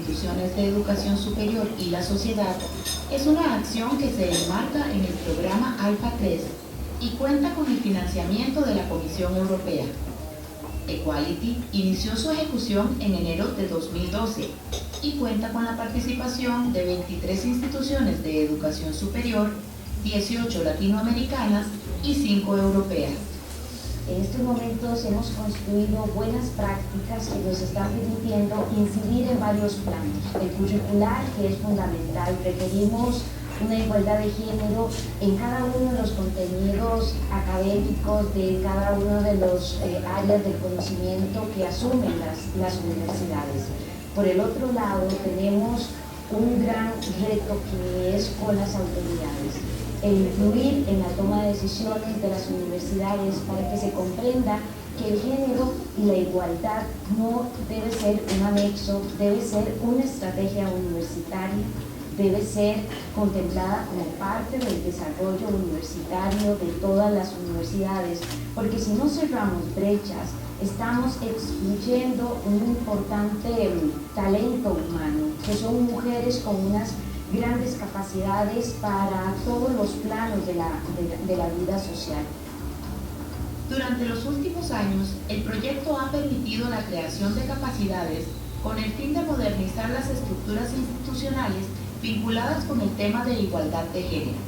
instituciones de educación superior y la sociedad es una acción que se enmarca en el programa Alpha 3 y cuenta con el financiamiento de la Comisión Europea. Equality inició su ejecución en enero de 2012 y cuenta con la participación de 23 instituciones de educación superior, 18 latinoamericanas y 5 europeas. En estos momentos hemos construido buenas prácticas que nos están permitiendo incidir en varios planos. El curricular, que es fundamental, requerimos una igualdad de género en cada uno de los contenidos académicos, de cada uno de los áreas del conocimiento que asumen las universidades. Por el otro lado, tenemos un gran reto que es con las autoridades. El influir en la toma de decisiones de las universidades para que se comprenda que el género y la igualdad no debe ser un anexo, debe ser una estrategia universitaria, debe ser contemplada como parte del desarrollo universitario de todas las universidades, porque si no cerramos brechas, estamos excluyendo un importante talento humano, que son mujeres con unas grandes capacidades para todos los planos de la vida social. Durante los últimos años, el proyecto ha permitido la creación de capacidades con el fin de modernizar las estructuras institucionales vinculadas con el tema de igualdad de género.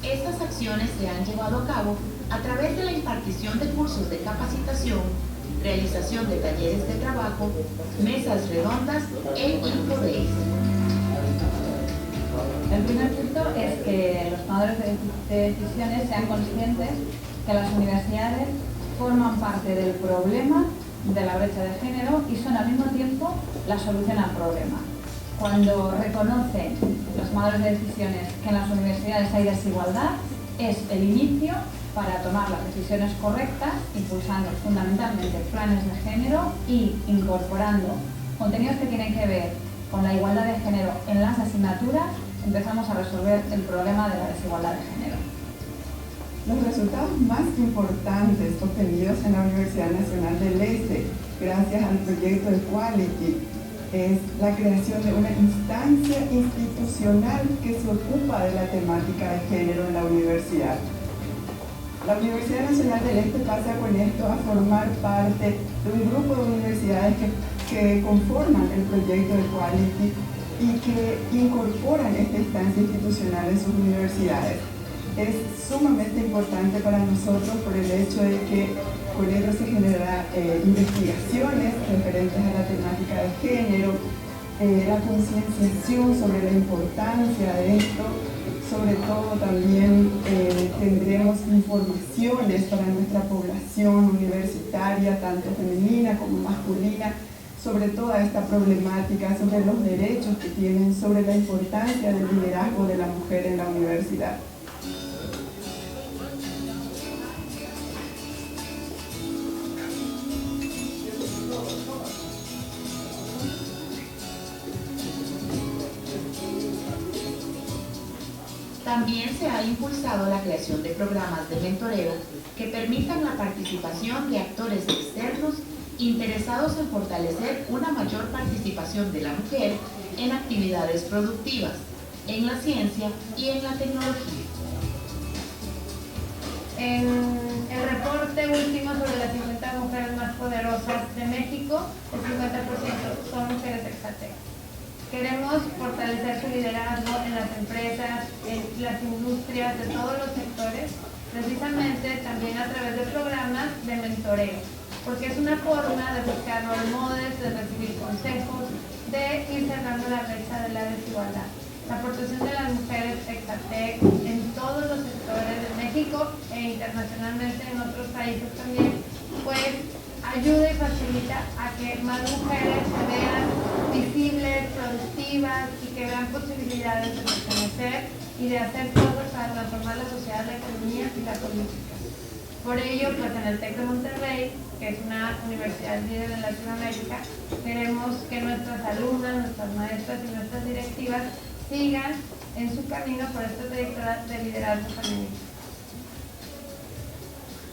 Estas acciones se han llevado a cabo a través de la impartición de cursos de capacitación, realización de talleres de trabajo, mesas redondas e infodays. El primer punto es que los tomadores de decisiones sean conscientes que las universidades forman parte del problema de la brecha de género y son al mismo tiempo la solución al problema. Cuando reconocen los tomadores de decisiones que en las universidades hay desigualdad, es el inicio para tomar las decisiones correctas, impulsando fundamentalmente planes de género y incorporando contenidos que tienen que ver con la igualdad de género en las asignaturas. Empezamos a resolver el problema de la desigualdad de género. Los resultados más importantes obtenidos en la Universidad Nacional del Este, gracias al proyecto Equality, es la creación de una instancia institucional que se ocupa de la temática de género en la universidad. La Universidad Nacional del Este pasa con esto a formar parte de un grupo de universidades que conforman el proyecto Equality y que incorporan esta instancia institucional en sus universidades. Es sumamente importante para nosotros por el hecho de que con ello se generan investigaciones referentes a la temática de género, la concienciación sobre la importancia de esto. Sobre todo también tendremos informaciones para nuestra población universitaria, tanto femenina como masculina, sobre toda esta problemática, sobre los derechos que tienen, sobre la importancia del liderazgo de la mujer en la universidad. También se ha impulsado la creación de programas de mentoreo que permitan la participación de actores externos interesados en fortalecer una mayor participación de la mujer en actividades productivas, en la ciencia y en la tecnología. En el reporte último sobre las 50 mujeres más poderosas de México, el 50% son mujeres exalteas. Queremos fortalecer su liderazgo en las empresas, en las industrias, de todos los sectores, precisamente también a través de programas de mentoreo, porque es una forma de buscar role models, de recibir consejos, de ir cerrando la brecha de la desigualdad. La aportación de las mujeres Exatec en todos los sectores de México e internacionalmente en otros países también, pues ayuda y facilita a que más mujeres se vean visibles, productivas y que vean posibilidades de pertenecer y de hacer cosas para transformar la sociedad, la economía y la política. Por ello, pues en el TEC de Monterrey, que es una universidad líder en Latinoamérica, queremos que nuestras alumnas, nuestras maestras y nuestras directivas sigan en su camino por esta trayectoria de liderazgo femenino.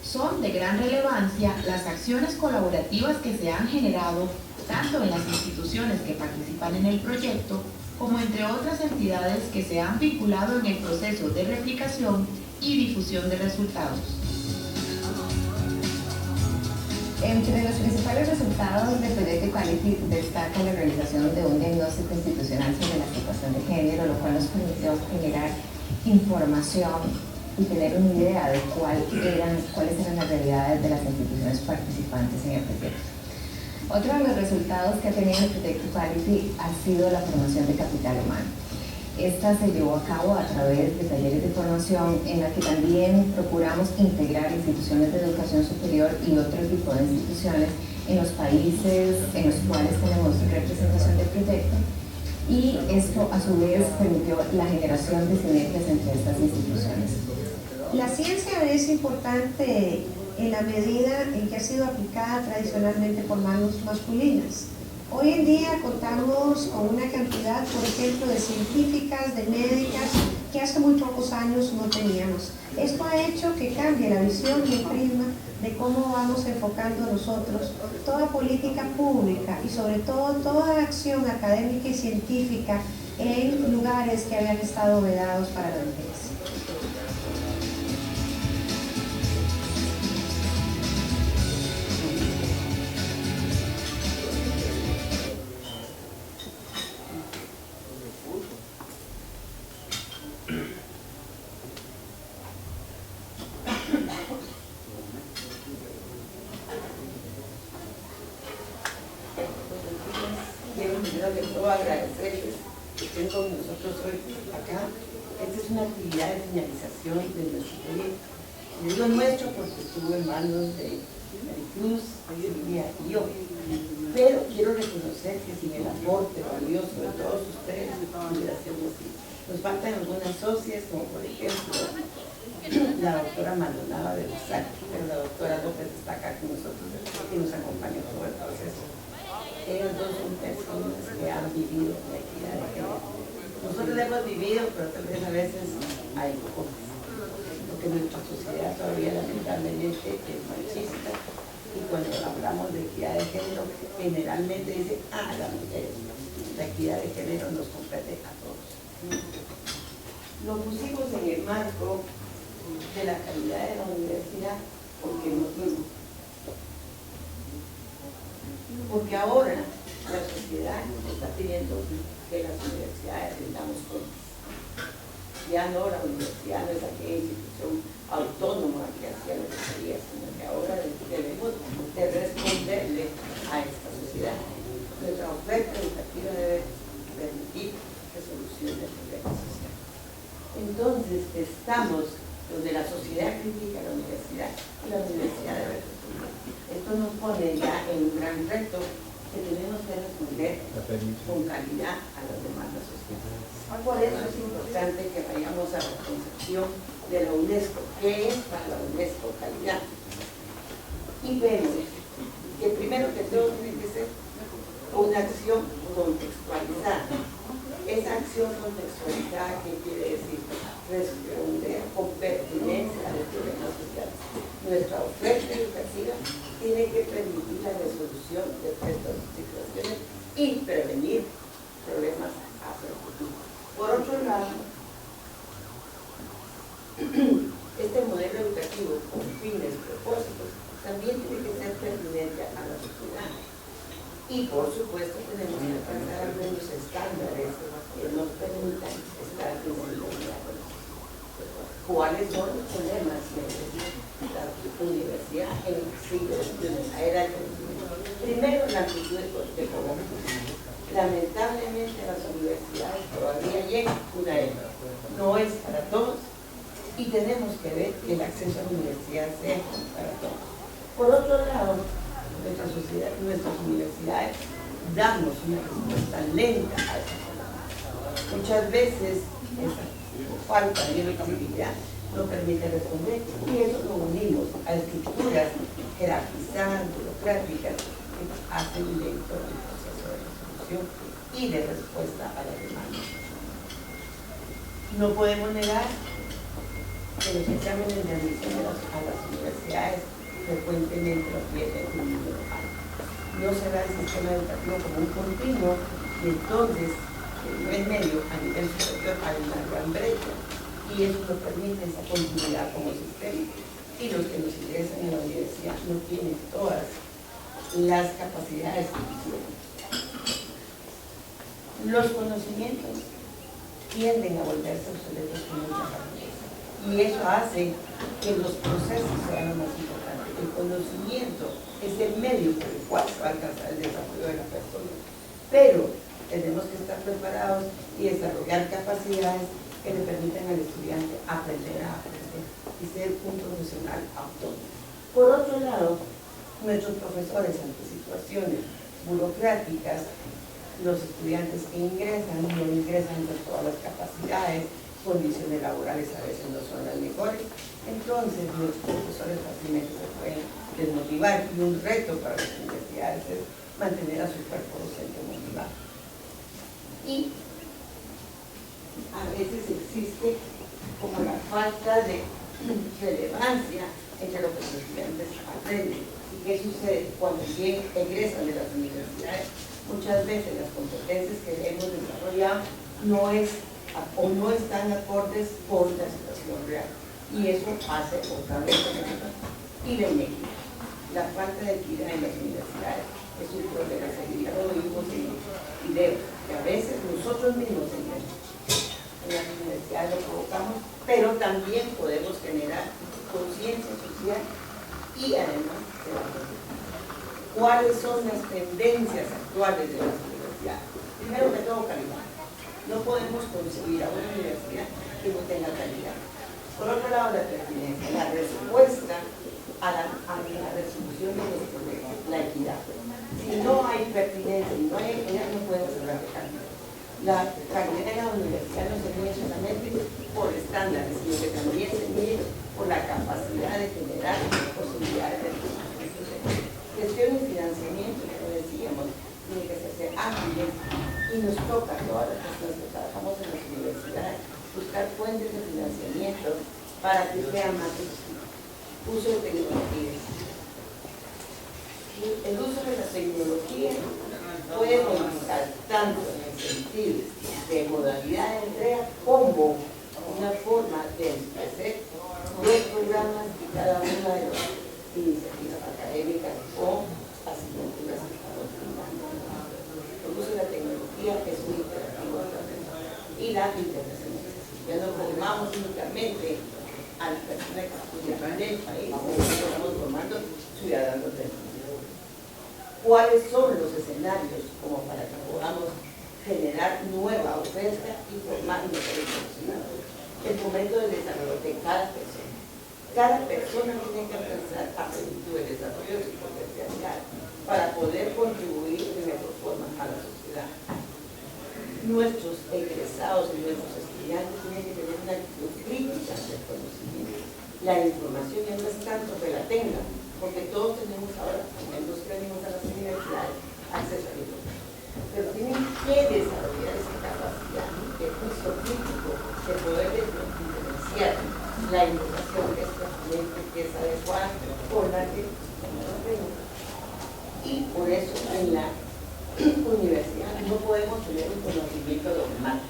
Son de gran relevancia las acciones colaborativas que se han generado tanto en las instituciones instituciones que participan en el proyecto, como entre otras entidades que se han vinculado en el proceso de replicación y difusión de resultados. Entre los principales resultados del proyecto Equality destaca la realización de un diagnóstico institucional sobre la situación de género, lo cual nos permitió generar información y tener una idea de cuáles eran las realidades de las instituciones participantes en el proyecto. Otro de los resultados que ha tenido el proyecto Equality ha sido la formación de capital humano. Esta se llevó a cabo a través de talleres de formación en la que también procuramos integrar instituciones de educación superior y otro tipo de instituciones en los países en los cuales tenemos representación del proyecto, y esto a su vez permitió la generación de sinergias entre estas instituciones. La ciencia es importante en la medida en que ha sido aplicada tradicionalmente por manos masculinas. Hoy en día contamos con una cantidad, por ejemplo, de científicas, de médicas, que hace muy pocos años no teníamos. Esto ha hecho que cambie la visión y el prisma de cómo vamos enfocando nosotros toda política pública y sobre todo toda acción académica y científica en lugares que habían estado vedados para la mujeres. Agradecerles que estén con nosotros hoy acá. Esta es una actividad de señalización de nuestro proyecto. Digo nuestro porque estuvo en manos de Maricruz, Silvia y yo. Pero quiero reconocer que sin el aporte valioso de todos ustedes hubiera sido posible. Nos faltan algunas socias, como por ejemplo la doctora Maldonado de Rosario, pero la doctora López está acá con nosotros y nos acompaña todo el proceso. Ellos dos son personas que han vivido la equidad de género. Nosotros la hemos vivido, pero tal vez a veces hay pocos, porque nuestra sociedad todavía lamentablemente es machista, y cuando hablamos de equidad de género generalmente dicen, la mujer. La equidad de género nos compete a todos. Lo pusimos en el marco de la calidad de la universidad porque ahora la sociedad está pidiendo que las universidades rindamos cuentas. Ya no, la universidad no es aquella institución autónoma que hacía lo que quería, sino que ahora debemos de responderle a esta sociedad. Nuestra oferta educativa debe permitir resolución de problemas sociales. Entonces, estamos donde la sociedad critica a la universidad y la universidad debe responder. Esto nos pone ya en un gran reto que tenemos que responder con calidad a las demandas sociales. Por eso es importante que vayamos a la concepción de la UNESCO. ¿Qué es para la UNESCO calidad? Y vemos que primero que todo tiene que ser una acción contextualizada. Esa acción contextualizada, ¿qué quiere decir? Responder con pertinencia a los problemas sociales. Nuestra oferta educativa tiene que permitir la resolución de estas situaciones y prevenir problemas hacia el futuro. Por otro lado, este modelo educativo con fines, propósitos, también tiene que ser pertinente a la sociedad. Y por supuesto tenemos que alcanzar algunos estándares que nos permitan estar en sintonía con eso. ¿Cuáles son los problemas de la universidad en el siglo XXI, en la era del conocimiento? Primero, la actitud de población. Lamentablemente las universidades todavía llegan una era. No es para todos y tenemos que ver que el acceso a la universidad sea para todos. Por otro lado, nuestras universidades damos una respuesta lenta a esa problemática. Muchas veces esa falta de visibilidad no permite responder y eso lo unimos a estructuras jerarquizadas, burocráticas que hacen lento el proceso de resolución y de respuesta a las demandas. No podemos negar que los exámenes de admisión a las universidades frecuentemente lo tienen un número alto. no se da el sistema educativo como un continuo, y entonces el nivel medio a nivel superior hay una gran brecha, y eso nos permite esa continuidad como sistema. Y los que nos ingresan en la universidad no tienen todas las capacidades que quisieran. Los conocimientos tienden a volverse obsoletos con mucha rapidez, y eso hace que los procesos sean lo más importante. El conocimiento es el medio por el cual se va a alcanzar el desarrollo de la persona, pero tenemos que estar preparados y desarrollar capacidades que le permitan al estudiante aprender a aprender y ser un profesional autónomo. Por otro lado, nuestros profesores ante situaciones burocráticas, los estudiantes que ingresan no ingresan con todas las capacidades, condiciones laborales a veces no son las mejores, entonces los profesores fácilmente se pueden desmotivar, y un reto para las universidades es mantener a su cuerpo docente motivado. Y a veces existe como la falta de relevancia entre lo que los estudiantes aprenden. ¿Y qué sucede? Cuando egresan de las universidades, muchas veces las competencias que hemos desarrollado no están acordes con la situación real, y eso hace otra vez y la inequidad. La falta de equidad en las universidades es un problema serio. Ya lo vimos en videos que a veces nosotros mismos en las universidades lo provocamos, pero también podemos generar conciencia social y además ¿cuáles son las tendencias actuales de las universidades? Primero que todo, calidad. No podemos concebir a una universidad que no tenga calidad. Por otro lado, la pertinencia, la respuesta a la resolución de los problemas, la equidad. Si no hay pertinencia y no hay equidad, no podemos hablar de calidad. La calidad de la universidad no se mide solamente por estándares, sino que también se mide por la capacidad de generar posibilidades de gestión y financiamiento, como decíamos, tiene que hacerse ágil, y nos toca a todas las personas que trabajamos en las universidades buscar fuentes de financiamiento para que sea más efectivo. Uso de tecnologías. El uso de la tecnología puede modificar tanto en el sentido de modalidad de entrega como una forma de ofrecer los programas y cada una de las iniciativas académicas o asignaturas que estamos brindando. El uso de la tecnología es muy imperativo y la internacionalización. Ya no formamos únicamente a las personas que estudian del país, estamos formando ciudadanos del mundo. ¿Cuáles son los escenarios como para que podamos generar nueva oferta y formar mejores profesionales? El fomento del desarrollo de cada persona. Cada persona tiene que alcanzar a plenitud el desarrollo de su potencialidad para poder contribuir de mejor forma a la sociedad. Nuestros egresados y nuestros estudiantes tienen que tener una actitud crítica del conocimiento. La información ya no es tanto que la tengan, porque todos tenemos ahora, los que venimos a las universidades, acceso a la información. Pero tienen que desarrollar esa capacidad de juicio crítico, de poder diferenciar la información que es pertinente, que es adecuada, por la que no tengo. Y por eso en la universidad no podemos tener un conocimiento dogmático,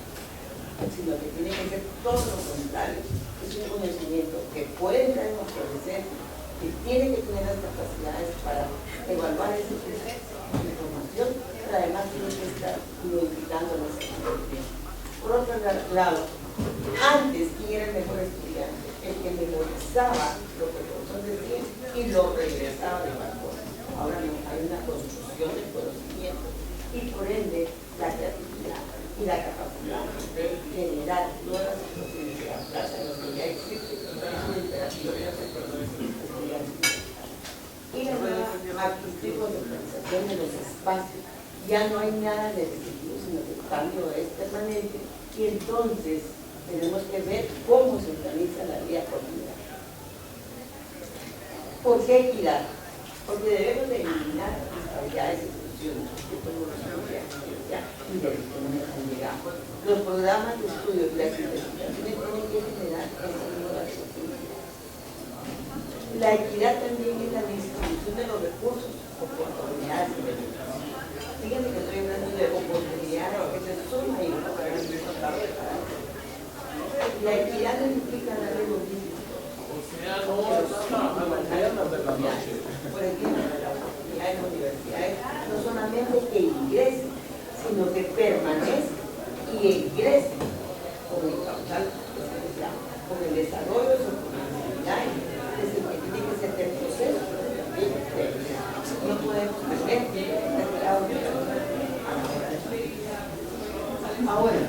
sino que tiene que ser todo lo contrario. Es un conocimiento que puede entrar en obsolescencia, que tiene que tener las capacidades para evaluar ese proceso de información, pero además tiene que estar modificando las experiencias. Por otro lado, antes, ¿quién era el mejor estudiante? El que memorizaba lo que el profesor decía y lo regresaba de valor. Ahora no, hay una construcción del conocimiento y por ende la creatividad y la capacidad de generar nuevas situaciones de adaptarse a lo que ya existe es un imperativo de los estudiantes. Y la nueva actitud de organización de los espacios. Ya no hay nada repetitivo, sino que el cambio es permanente y entonces tenemos que ver cómo se organiza la vida cotidiana. ¿Por qué equidad? Porque debemos de eliminar disparidades y exclusiones que podemos desarrollar y de economía calidad. Los programas de estudio y las investigaciones tienen que generar esas nuevas oportunidades. La equidad también es la distribución de los recursos, oportunidades y beneficios. La equidad no implica darle lo mismo. Por ejemplo, las universidades no solamente que ingresen, sino que permanecen y egresen con el causal, con el desarrollo de sus oportunidades, desde que tiene que ser el proceso. No podemos perder. Ahora,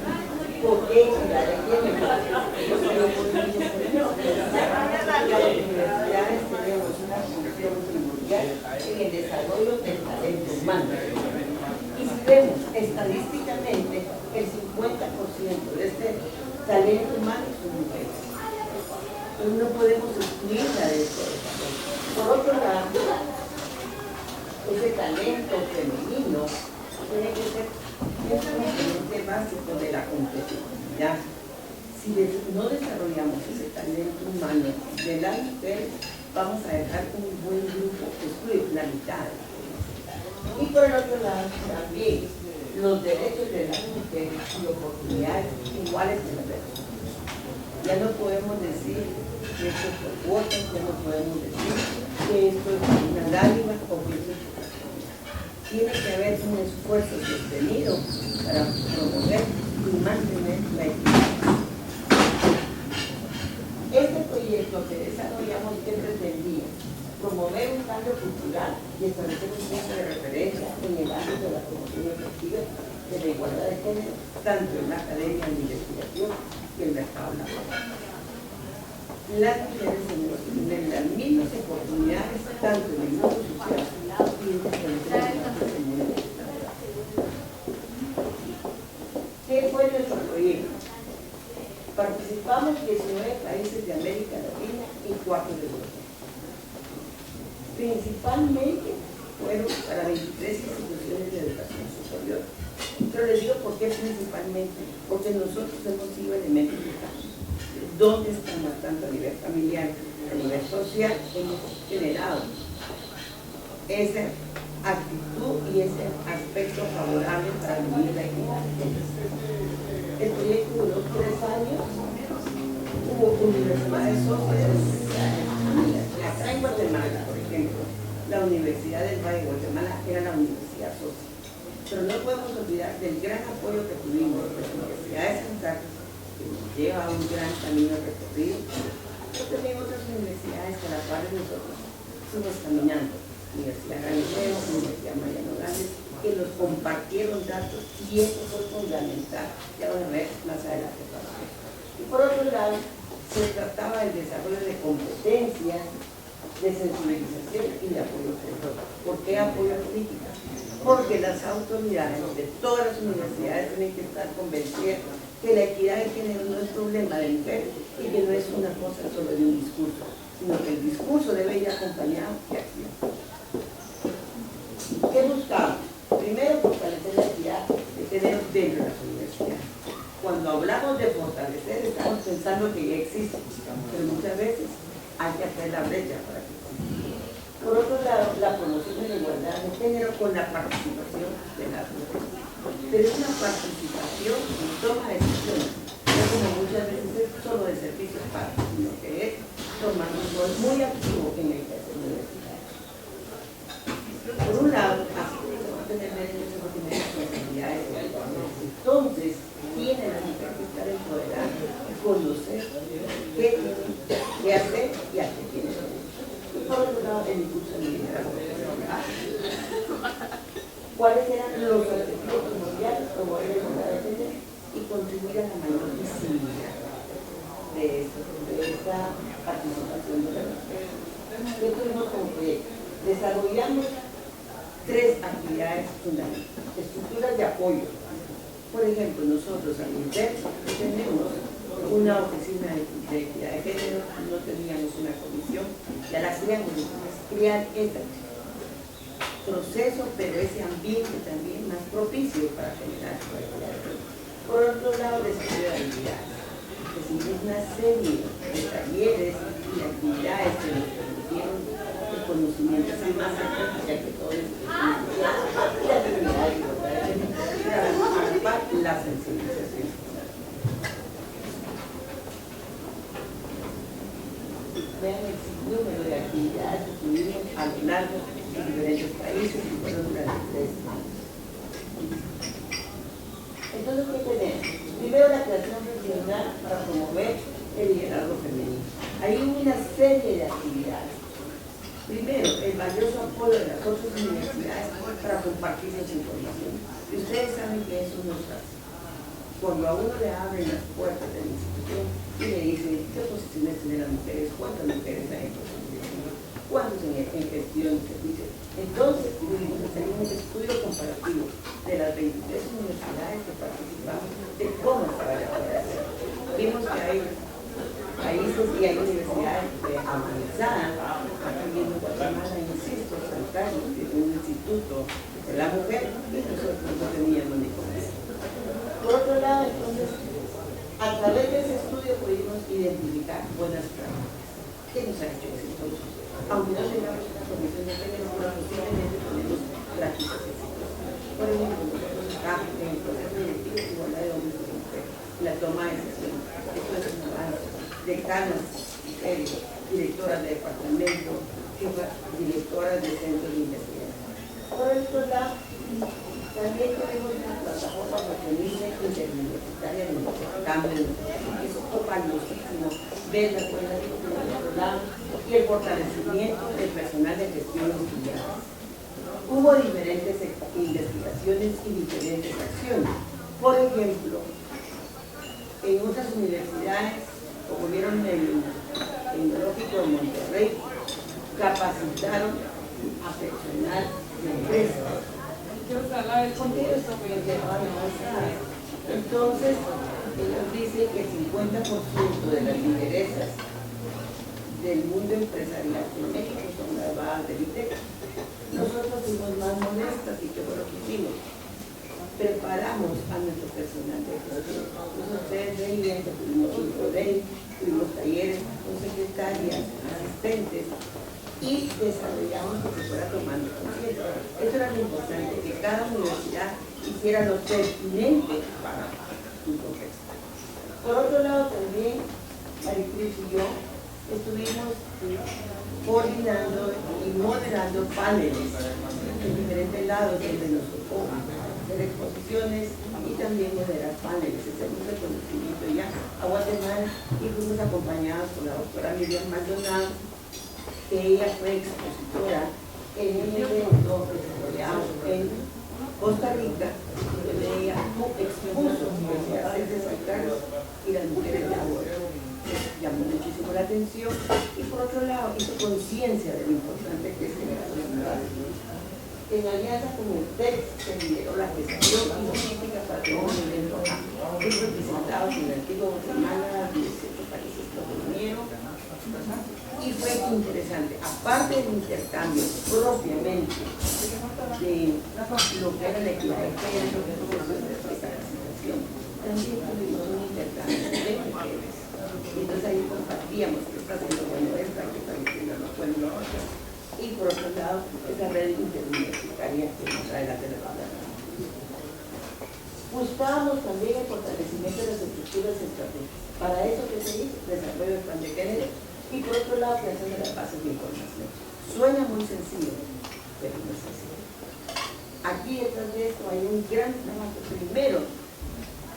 ¿por qué equidad de género? Las universidades tenemos una función primordial en el desarrollo del talento humano. Y si vemos estadísticamente, el 50% de este talento humano son mujeres. Entonces no podemos excluirla de esto. Por otro lado, ese talento femenino tiene que ser un componente básico de la competitividad. Si no desarrollamos ese talento humano de las mujeres, vamos a dejar un buen grupo excluido, la mitad. Y por el otro lado, también los derechos de las mujeres y oportunidades iguales de las personas. Ya no podemos decir que esto es por cuotas, ya no podemos decir que esto es una dádiva o que esto es por casualidad. Tiene que haber un esfuerzo sostenido para promover y mantener la equidad. Este proyecto que desarrollamos, que pretendía promover un cambio cultural y establecer un punto de referencia en el ámbito de la promoción efectiva de la igualdad de género, tanto en la academia de investigación y el mercado laboral. Las mujeres tienen las mismas oportunidades tanto en el mundo social y en el mundo. ¿Qué fue nuestro proyecto? Participamos 19 países de América Latina y 4 de Europa. Principalmente fueron para 23 instituciones de educación superior. Pero les digo por qué principalmente, porque nosotros hemos sido elementos de cambio. ¿Dónde estamos tanto a nivel familiar, a nivel social? Hemos generado esa actitud y ese aspecto favorable para vivir la equidad. El proyecto duró 3 años, hubo universidades socias, acá en Guatemala, por ejemplo, la Universidad del Valle de Guatemala era la universidad socia. Pero no podemos olvidar del gran apoyo que tuvimos de las universidades centrales, que nos lleva a un gran camino recorrido. Pero también otras universidades que a la par de nosotros fuimos caminando. Universidad Galileo, Universidad Mariano Gálvez, que nos compartieron datos y eso fue fundamental. Ya van a ver más adelante para ver. Y por otro lado, se trataba del desarrollo de competencias, de sensibilización y de apoyo político. ¿Por qué apoyo político? Porque las autoridades de todas las universidades tienen que estar convencidas que la equidad de género no es problema de mujeres y que no es una cosa solo de un discurso, sino que el discurso debe ir acompañado de acción. ¿Qué buscamos? Primero, fortalecer la equidad de género dentro de las universidades. Cuando hablamos de fortalecer, estamos pensando que ya existe, pero muchas veces hay que hacer la brecha para que exista. Por otro lado, la promoción de la igualdad de género con la participación de las mujeres. Pero es una participación en toma de decisiones, no como muchas veces es solo de servicios para, sino que es tomando un rol muy activo en el quehacer universitario. Por un lado, así que se va a tener derechos a tener responsabilidades iguales. Entonces, tiene la mujer que estar empoderada y conocer qué tiene que hacer y a qué tiene que hacer. Y por otro lado, el impulso del liderazgo. ¿Cuáles eran los objetivos primordiales? Promover la igualdad de género y contribuir a la mayor visibilidad de esta participación de la mujer. ¿Qué tuvimos como proyecto? Desarrollamos 3 actividades fundamentales, estructuras de apoyo. Por ejemplo, nosotros al INTER tenemos una oficina de equidad de género, no teníamos una comisión, ya la creamos, entonces crear esta proceso, pero ese ambiente también más propicio para generar la equidad de género. Por otro lado, desarrollo de habilidades. Recibimos una serie de talleres y actividades que nos permitieron el conocimiento así más cercano, ya que todo es la actividad y la sensibilización. vean el sinnúmero de actividades que tuvimos a lo largo de diferentes países y fueron durante 3 años. Entonces, ¿qué tenemos? Primero, la creación regional para promover el liderazgo femenino. Hay una serie de actividades. Primero, el valioso apoyo de las otras universidades para compartir esa información. Y ustedes saben que eso no es fácil. Cuando a uno le abren las puertas de la institución y le dicen qué posiciones tienen las mujeres, cuántas mujeres hay en posiciones, cuántos en gestión de servicios. Entonces tuvimos que hacer un estudio comparativo de las 23 universidades que participamos de cómo estaba la población. Vimos que hay países y hay universidades avanzadas. Aquí en Guatemala, insisto, San Carlos tiene un instituto de la mujer y nosotros no teníamos ni con eso. Por otro lado, entonces, a través de ese estudio pudimos identificar buenas prácticas. ¿Qué nos ha hecho exitosos? Aunque no tengamos una comisión de género, pero posiblemente tenemos prácticas exitosas. Por ejemplo, nosotros acá en el proceso directivo de igualdad de hombres y mujeres, la toma de decisiones, esto es un avance, decanas, mujeres, directoras de departamento, directoras de centros de investigación. Por otro lado, también tenemos una plataforma feminista interuniversitaria de intercambio, que es valiosísimo ver las buenas por otro lado, y el fortalecimiento del personal de gestión estudiantil. Hubo diferentes investigaciones y diferentes acciones. Por ejemplo, en otras universidades, como vieron en el Tecnológico de Monterrey, capacitaron a personal de empresas. Entonces, ellos dicen que el 50% de las lideresas del mundo empresarial en México son graduadas del ITEC. Nosotros fuimos más modestas y qué fue lo que hicimos. Preparamos a nuestro personal de gestión. Ustedes veían que tuvimos un PRODEI, tuvimos talleres con secretarias, asistentes, y desarrollamos que se fuera tomando conciencia. Eso era lo importante, que cada universidad hiciera lo pertinente para su contexto. Por otro lado, también Maricruz y yo estuvimos coordinando y moderando paneles en diferentes lados donde nos tocó hacer exposiciones y también moderar paneles. Ese fue un reconocimiento ya a Guatemala y fuimos acompañados por la doctora Miriam Maldonado, que ella fue expositora en el evento desarrollado en Costa Rica, donde ella expuso universidades de San Carlos y las mujeres de ahora. Llamó muchísimo la atención y por otro lado hizo conciencia de lo importante que es generar la ciudad. En alianza con el TEC se lideró la gestión y logística para tener un evento muy representado en el antiguo Guatemala, 17 países lo reunieron. Y fue interesante, aparte del intercambio propiamente de lo que era la equidad de género, de esta capacitación, también tuvimos un intercambio de mujeres. Y entonces ahí compartíamos qué está haciendo bueno esta, qué está diciendo no bueno lo otro. Y por otro lado, esa red interuniversitaria que nos trae la televisión. Buscábamos también el fortalecimiento de las estructuras estratégicas. Para eso que se hizo, desarrollo del plan de género y por otro lado, creación de las bases de información. Suena muy sencillo, pero no es sencillo. Aquí detrás de esto hay un gran trabajo. Primero,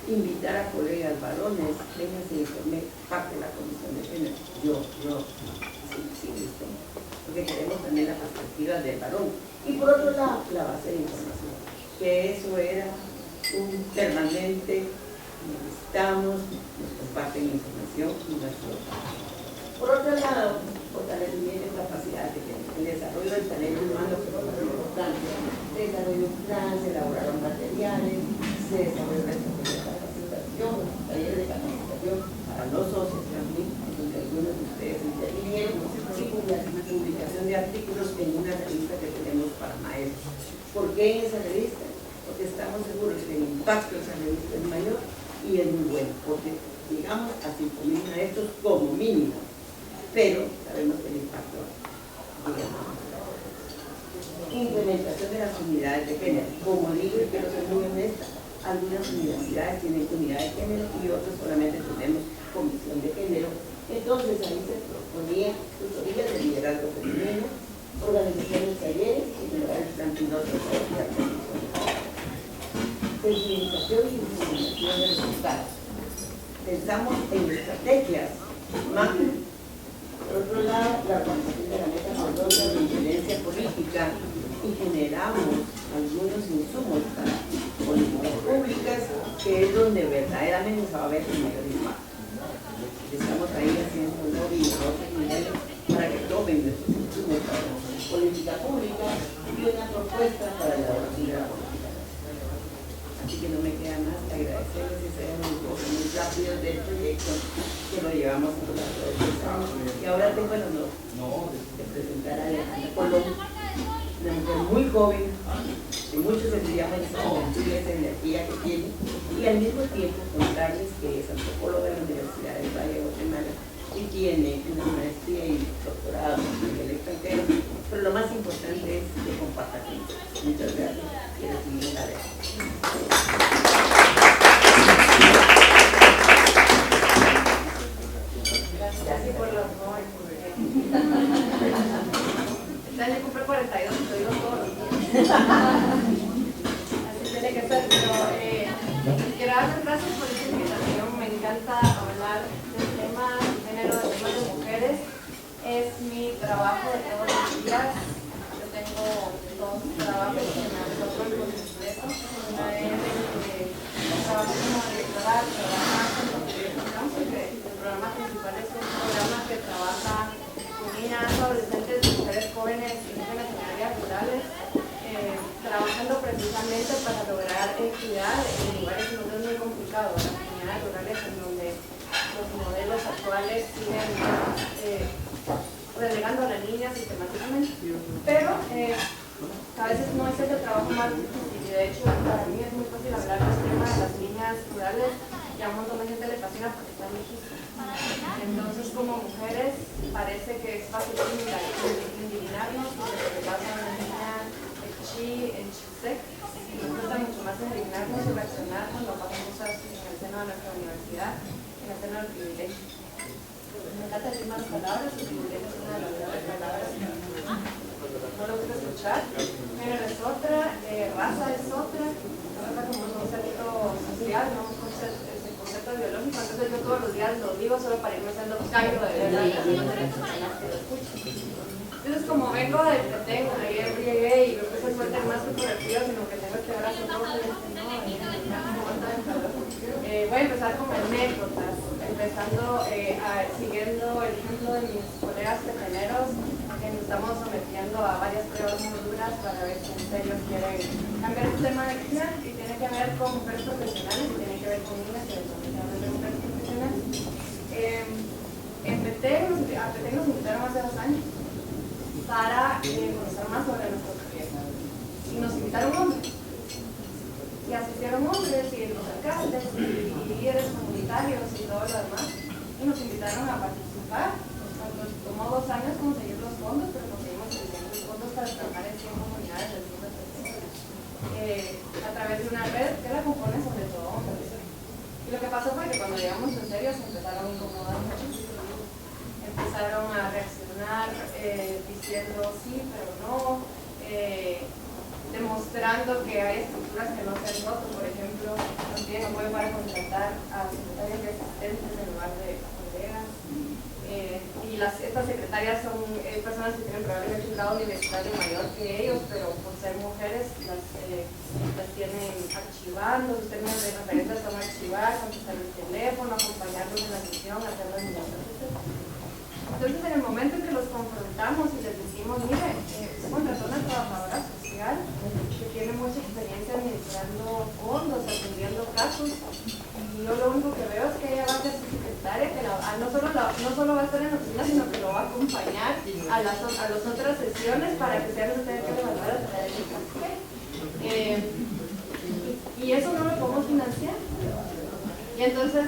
invitar a colegas varones, vénganse y formar parte de la comisión de género. Sí, listo. Porque queremos también la perspectiva del varón. Y por otro lado, la base de información. Que eso era un permanente, necesitamos, nos comparten información y nuestro. Por otro lado, fortalecimiento de capacidad de género, el desarrollo del talento humano, que es muy importante. Se desarrolló un plan, se elaboraron materiales, se desarrolló la estrategia de capacitación, talleres de capacitación para los socios también, donde algunos de ustedes intervinieron, y publicación de artículos en una revista que tenemos para maestros. ¿Por qué en esa revista? Porque estamos seguros que el impacto de esa revista es mayor y es muy bueno, porque llegamos a 5.000 maestros como mínimo, pero sabemos que el impacto llega más. Implementación de las unidades de género. Como digo, y quiero ser muy honesta, algunas universidades tienen unidad de género y otras solamente tenemos comisión de género Entonces ahí se proponía tutorías de liderazgo femenino, organización de talleres y lograr el plan piloto de sensibilización y diseminación de resultados. Pensamos en estrategias macro. Por otro lado, la organización de la mesa redonda de violencia política y generamos algunos insumos para políticas públicas, que es donde verdaderamente se va a ver el mayor impacto. Estamos ahí haciendo lobby a otros niveles para que tomen nuestros insumos para la política pública y una propuesta para la elaboración de la política nacional. Así que no me queda más que agradecerles y ser muy rápidos del proyecto que lo llevamos a lo largo de 10 años. Y ahora tengo el honor de presentar a Alejandra Colón, una mujer muy joven, que muchos envidiamos esa juventud y esa energía que tiene, y al mismo tiempo contarles que es antropóloga de la Universidad del Valle de Guatemala y tiene una maestría y doctorado en el extranjero, pero lo más importante es que comparta con nosotros. Muchas gracias y recibimos la vez. Gracias por los jóvenes. Este año cumple 42, lo digo todos los días. Así tiene que ser, pero quiero dar las gracias por esta invitación. Me encanta hablar del tema de género, de temas de mujeres. Es mi trabajo de todos los días. Yo tengo dos trabajos que me resuelven por completo. Una es trabajo como directora del programa que el programa principal es un programa que trabaja con niñas, adolescentes y mujeres jóvenes indígenas en áreas rurales, trabajando precisamente para lograr equidad en lugares donde es muy complicado, las comunidades rurales en donde los modelos actuales siguen relegando a la niña sistemáticamente, pero a veces no es el trabajo más difícil y de hecho para mí es muy fácil hablar del tema de las niñas rurales y a un montón de gente le fascina porque están lejísimos. Entonces como mujeres parece que es fácil indignarnos porque lo que pasa en la niña en Chilsec, y nos cuesta mucho más indignarnos y reaccionar cuando pasan cosas en el seno de nuestra universidad, en el seno del privilegio. Me encanta decir malas palabras, el privilegio es una de las peores palabras. No lo gusta escuchar. Género es otra, raza es otra, raza como un concepto social, no un concepto biológico. Entonces yo todos los días lo digo solo para irme haciendo callo de verdad y así no tener personas que lo escuchen. Entonces como vengo del que tengo, ayer llegué y me puse fuerte más que por el frío, sino que tengo este brazo rojo y voy a empezar con anécdotas, empezando siguiendo el ejemplo de mis colegas peteneros, que nos estamos sometiendo a varias pruebas muy duras para ver si en serio quieren cambiar el tema de equidad, y tiene que ver con mujeres profesionales y tiene que ver con niñas que son mujeres profesionales. A PT nos invitaron hace 2 años para conocer más sobre nuestro proyecto. Y nos invitaron hombres. Y asistieron hombres y los alcaldes y líderes comunitarios y todo lo demás. Y nos invitaron a participar. Nos tomó 2 años conseguir los fondos, pero conseguimos los fondos para trabajar en 100 comunidades del sur de Petén. A través de una red que la compone sobre todo hombres. Y lo que pasó fue que cuando llegamos en serio se empezaron a incomodar mucho. Empezaron a reaccionar diciendo sí, pero no, demostrando que hay estructuras que no se han roto. Por ejemplo, nos piden apoyo para contratar a secretarias y asistentes en lugar de colegas. Y estas secretarias son personas que tienen probablemente un grado universitario mayor que ellos, pero por ser mujeres las tienen archivando, sus términos de referencia son archivar, contestar el teléfono, acompañarlos en la sesión, hacer las negociaciones, etc. Entonces, en el momento en que los confrontamos y les decimos, mire, se contrató una trabajadora social que tiene mucha experiencia administrando fondos, atendiendo casos, y yo lo único que veo es que ella va a ser su secretaria, que no solo va a estar en la oficina, sino que lo va a acompañar a las otras sesiones para que sea usted que evaluar a través del café. Y eso no lo podemos financiar. Y entonces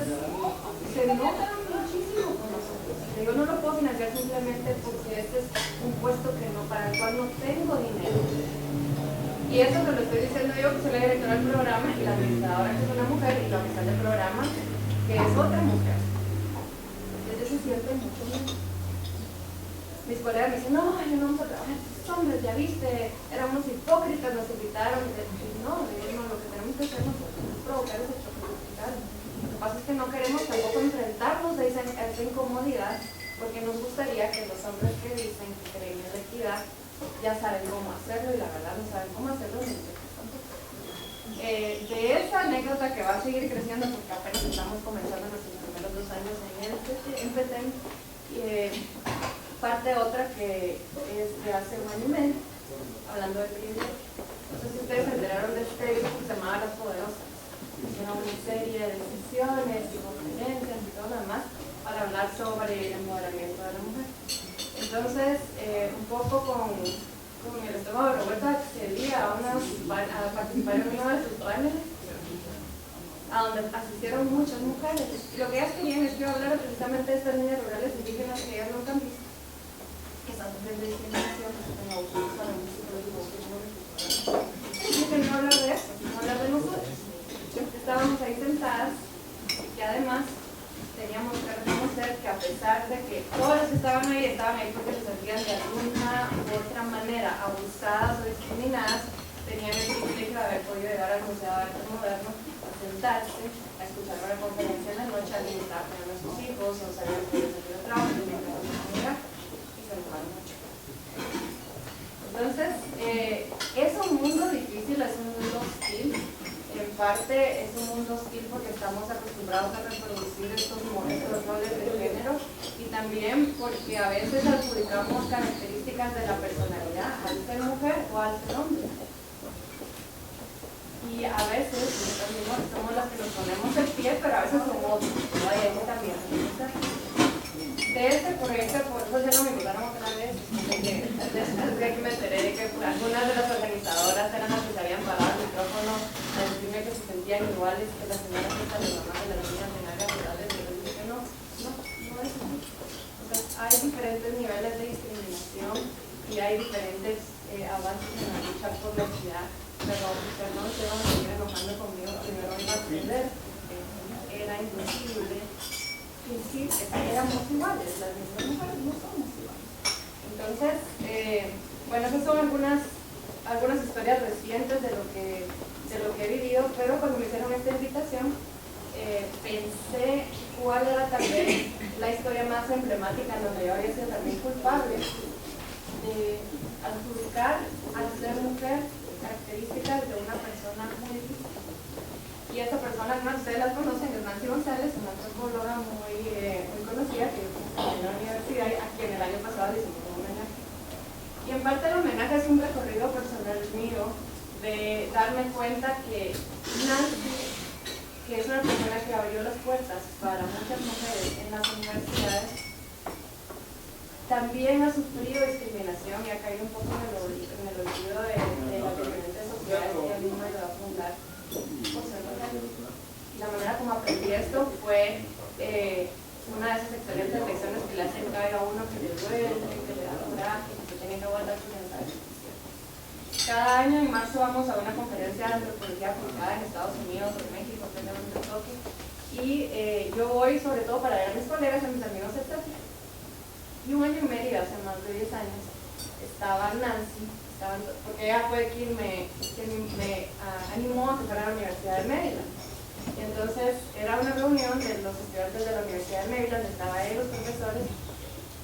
se enojan muchísimo con nosotros. Yo no lo puedo financiar simplemente porque este es un puesto para el cual no tengo dinero. Y eso que lo estoy diciendo yo, que soy la directora del programa, y la administradora que es una mujer, y la oficial del programa, que es otra mujer. Entonces es sienten mucho miedo. Mis colegas me dicen, no, yo no vamos a trabajar estos hombres, ya viste, éramos hipócritas, nos invitaron. Y no, lo que tenemos que hacer es provocar ese choque vertical. Lo que pasa es que no queremos tampoco enfrentarnos a esa incomodidad, porque nos gustaría que los hombres que dicen que creen en la equidad ya saben cómo hacerlo, y la verdad no saben cómo hacerlo ni nosotros tampoco. De esa anécdota que va a seguir creciendo, porque apenas estamos comenzando nuestros primeros 2 años en PETEM, parte otra que es de hace 1 año y medio, hablando de privilegio. No sé si ustedes se enteraron de este libro que se llamaba Las Poderosas. Era una serie de decisiones y conferencias y todo lo demás para hablar sobre el empoderamiento de la mujer. Entonces, un poco con el estómago de Roberta accedí a participar en uno de sus paneles, a donde asistieron muchas mujeres. Y lo que ellas querían es que yo hablara precisamente de estas niñas rurales indígenas que ellas nunca han visto, que están sufriendo discriminación, que están abusados para un psicológico que no les gusta. No hablar de eso, no hablar de nosotros. Estábamos ahí sentadas y que además teníamos que reconocer que a pesar de que todas las que estaban ahí porque se sentían de alguna u otra manera abusadas o discriminadas, tenían el privilegio de haber podido llegar al Museo de Arte Moderno a sentarse, a escuchar una conferencia en la noche, a alimentar a sus hijos, o sabían que les hacía trabajo, tenían que comunicar, y se enojaron mucho. Entonces, es un mundo difícil, es un mundo hostil. En parte es un mundo hostil porque estamos acostumbrados a reproducir estos roles de género, y también porque a veces adjudicamos características de la personalidad al ser mujer o al ser hombre. Y a veces nosotros mismos somos las que nos ponemos el pie, pero a veces somos otros. Y eso también. De este proyecto, por eso ya no me invitaron otra vez, desde que me enteré de que algunas de las organizadoras eran las que se habían parado el micrófono a decirme que se sentían iguales que las señoras que están de mamá de las niñas en áreas rurales, y yo dije no es así. O sea, hay diferentes niveles de discriminación y hay diferentes avances en la lucha por la equidad, pero ustedes no se van a seguir enojando conmigo, primero iba a aprender, era imposible decir que éramos iguales, las mismas mujeres no somos iguales. Entonces, bueno, esas son algunas historias recientes de lo que he vivido, pero cuando me hicieron esta invitación, pensé cuál era también la historia más emblemática en donde yo había sido también culpable de adjudicar al ser mujer características de una persona muy difícil. Y esta persona, no ustedes la conocen, es Nancy González, una antropóloga muy conocida que en la universidad, a quien el año pasado le hicimos un homenaje. Y en parte el homenaje es un recorrido personal mío de darme cuenta que Nancy, que es una persona que abrió las puertas para muchas mujeres en las universidades, también ha sufrido discriminación y ha caído un poco en el olvido de las diferentes sociedades que ella misma ayudó a fundar. Y la manera como aprendí esto fue una de esas excelentes lecciones que le hacen caer a uno, que le duele, que le da coraje, que se tiene que aguantar su mensaje. Cada año en marzo vamos a una conferencia de antropología aplicada en Estados Unidos o en México, especialmente en Tokio, y yo voy sobre todo para ver a mis colegas, a mis amigos, etc. Y 1 año y medio, hace más de 10 años, estaba Nancy, porque ella fue quien me animó a empezar a la Universidad de Maryland. Y entonces era una reunión de los estudiantes de la Universidad de Maryland, estaba ahí los profesores,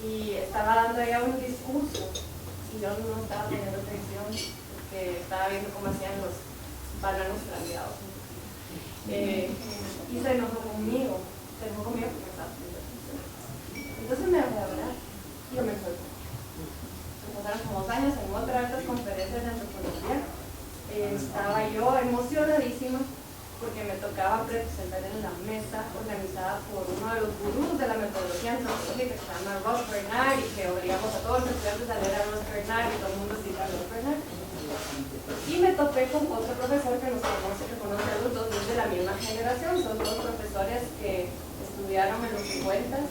y estaba dando ella un discurso, y yo no estaba teniendo atención, porque estaba viendo cómo hacían los bananos traseados. Y se enojó conmigo porque estaba teniendo atención. Entonces me voy a hablar, y yo me solté. Pasaron como 2 años en otra de estas conferencias de antropología. Estaba yo emocionadísima porque me tocaba presentar en la mesa organizada por uno de los gurús de la metodología antropológica que se llama Ross Bernard, y que obligamos a todos los estudiantes a leer a Ross Bernard, y todo el mundo cita a Ross Bernard. Y me topé con otro profesor que conoce a los dos de la misma generación. Son 2 profesores que estudiaron en los 50s.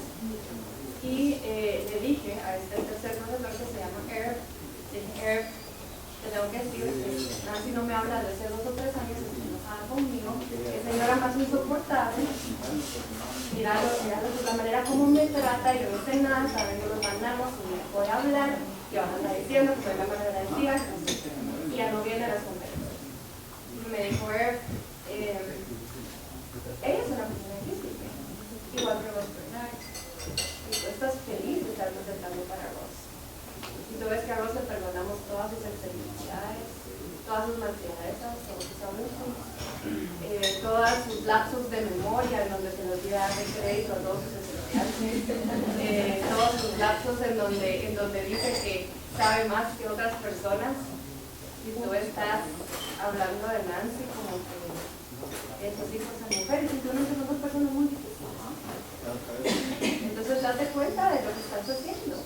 Y le dije a este tercer profesor que se llama Herb, te tengo que decir que Nancy no me habla desde hace 2 o 3 años, está enojada conmigo, que señora más insoportable, mirarlo de la manera como me trata, yo no sé nada, saben que los mandamos y voy a hablar, y van a estar diciendo que soy la más agradecida, y ya no viene a las conferencias. Me dijo, ella es una persona difícil, igual que vos, ¿verdad? Y tú estás feliz de estar presentando para Ross. Y tú ves que a Ross le perdonamos todas sus excelencias, todas sus malcriadezas, todos sus abusos, todos sus lapsos de memoria en donde se le olvida darle crédito a todos sus estudiantes, todos sus lapsos en donde dice que sabe más que otras personas, y tú estás hablando de Nancy como que estos hijos son mujeres, simplemente son dos personas muy difíciles. Entonces date cuenta de lo que estás haciendo.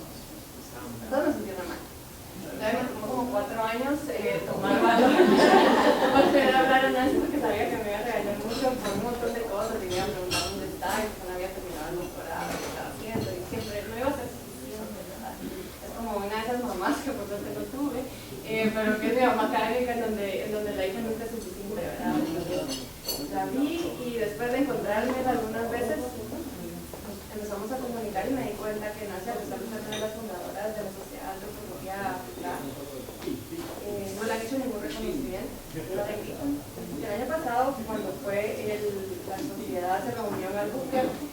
Todo me sintió mal. Entonces me tomó como 4 años tomar valor para poder hablar a Nancy, porque sabía que me iba a regañar mucho por un montón de cosas, y me iba a preguntar dónde estaba, y que no había terminado el doctorado, qué estaba haciendo, y siempre no iba a ser suficiente, ¿verdad? Es como una de esas mamás que por suerte no tuve, pero que es mi mamá académica, en donde la hija nunca es suficiente, ¿verdad? Entonces, la vi, y después de encontrarme algunas veces, empezamos a comunicar y me di cuenta que Nancy, a pesar de ser una de las fundadoras de la Sociedad de Antropología Aplicada, no le han hecho ningún reconocimiento, no le invitan. El año pasado, cuando fue la sociedad se reunió en Albuquerque,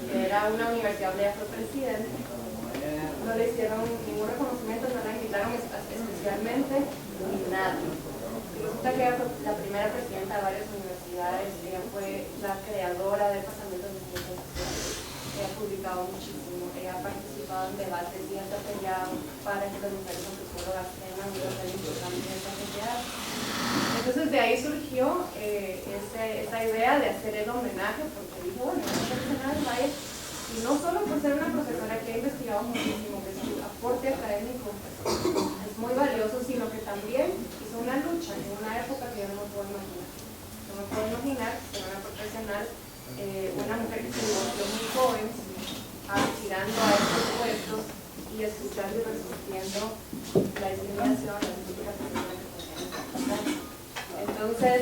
era una universidad donde ella fue presidente, no le hicieron ningún reconocimiento, no la invitaron especialmente ni nada. Y resulta que ella fue la primera presidenta de varias universidades, ella fue la creadora del Departamento de Ciencias Sociales. Ella ha publicado muchísimo, ella ha participado en debates y ha peleado para que las mujeres antropólogas tengan un papel importante en esta sociedad. Entonces de ahí surgió esa idea de hacer el homenaje, porque dijo, bueno, esta persona del Valle, y no solo por ser una profesora que ha investigado muchísimo, que su aporte académico es muy valioso, sino que también hizo una lucha en una época que yo no me puedo imaginar. No me puedo imaginar ser una profesional, una mujer que se divorció muy joven, aspirando a estos puestos y escuchando y resistiendo la discriminación, las críticas que tienen que pasar. Entonces,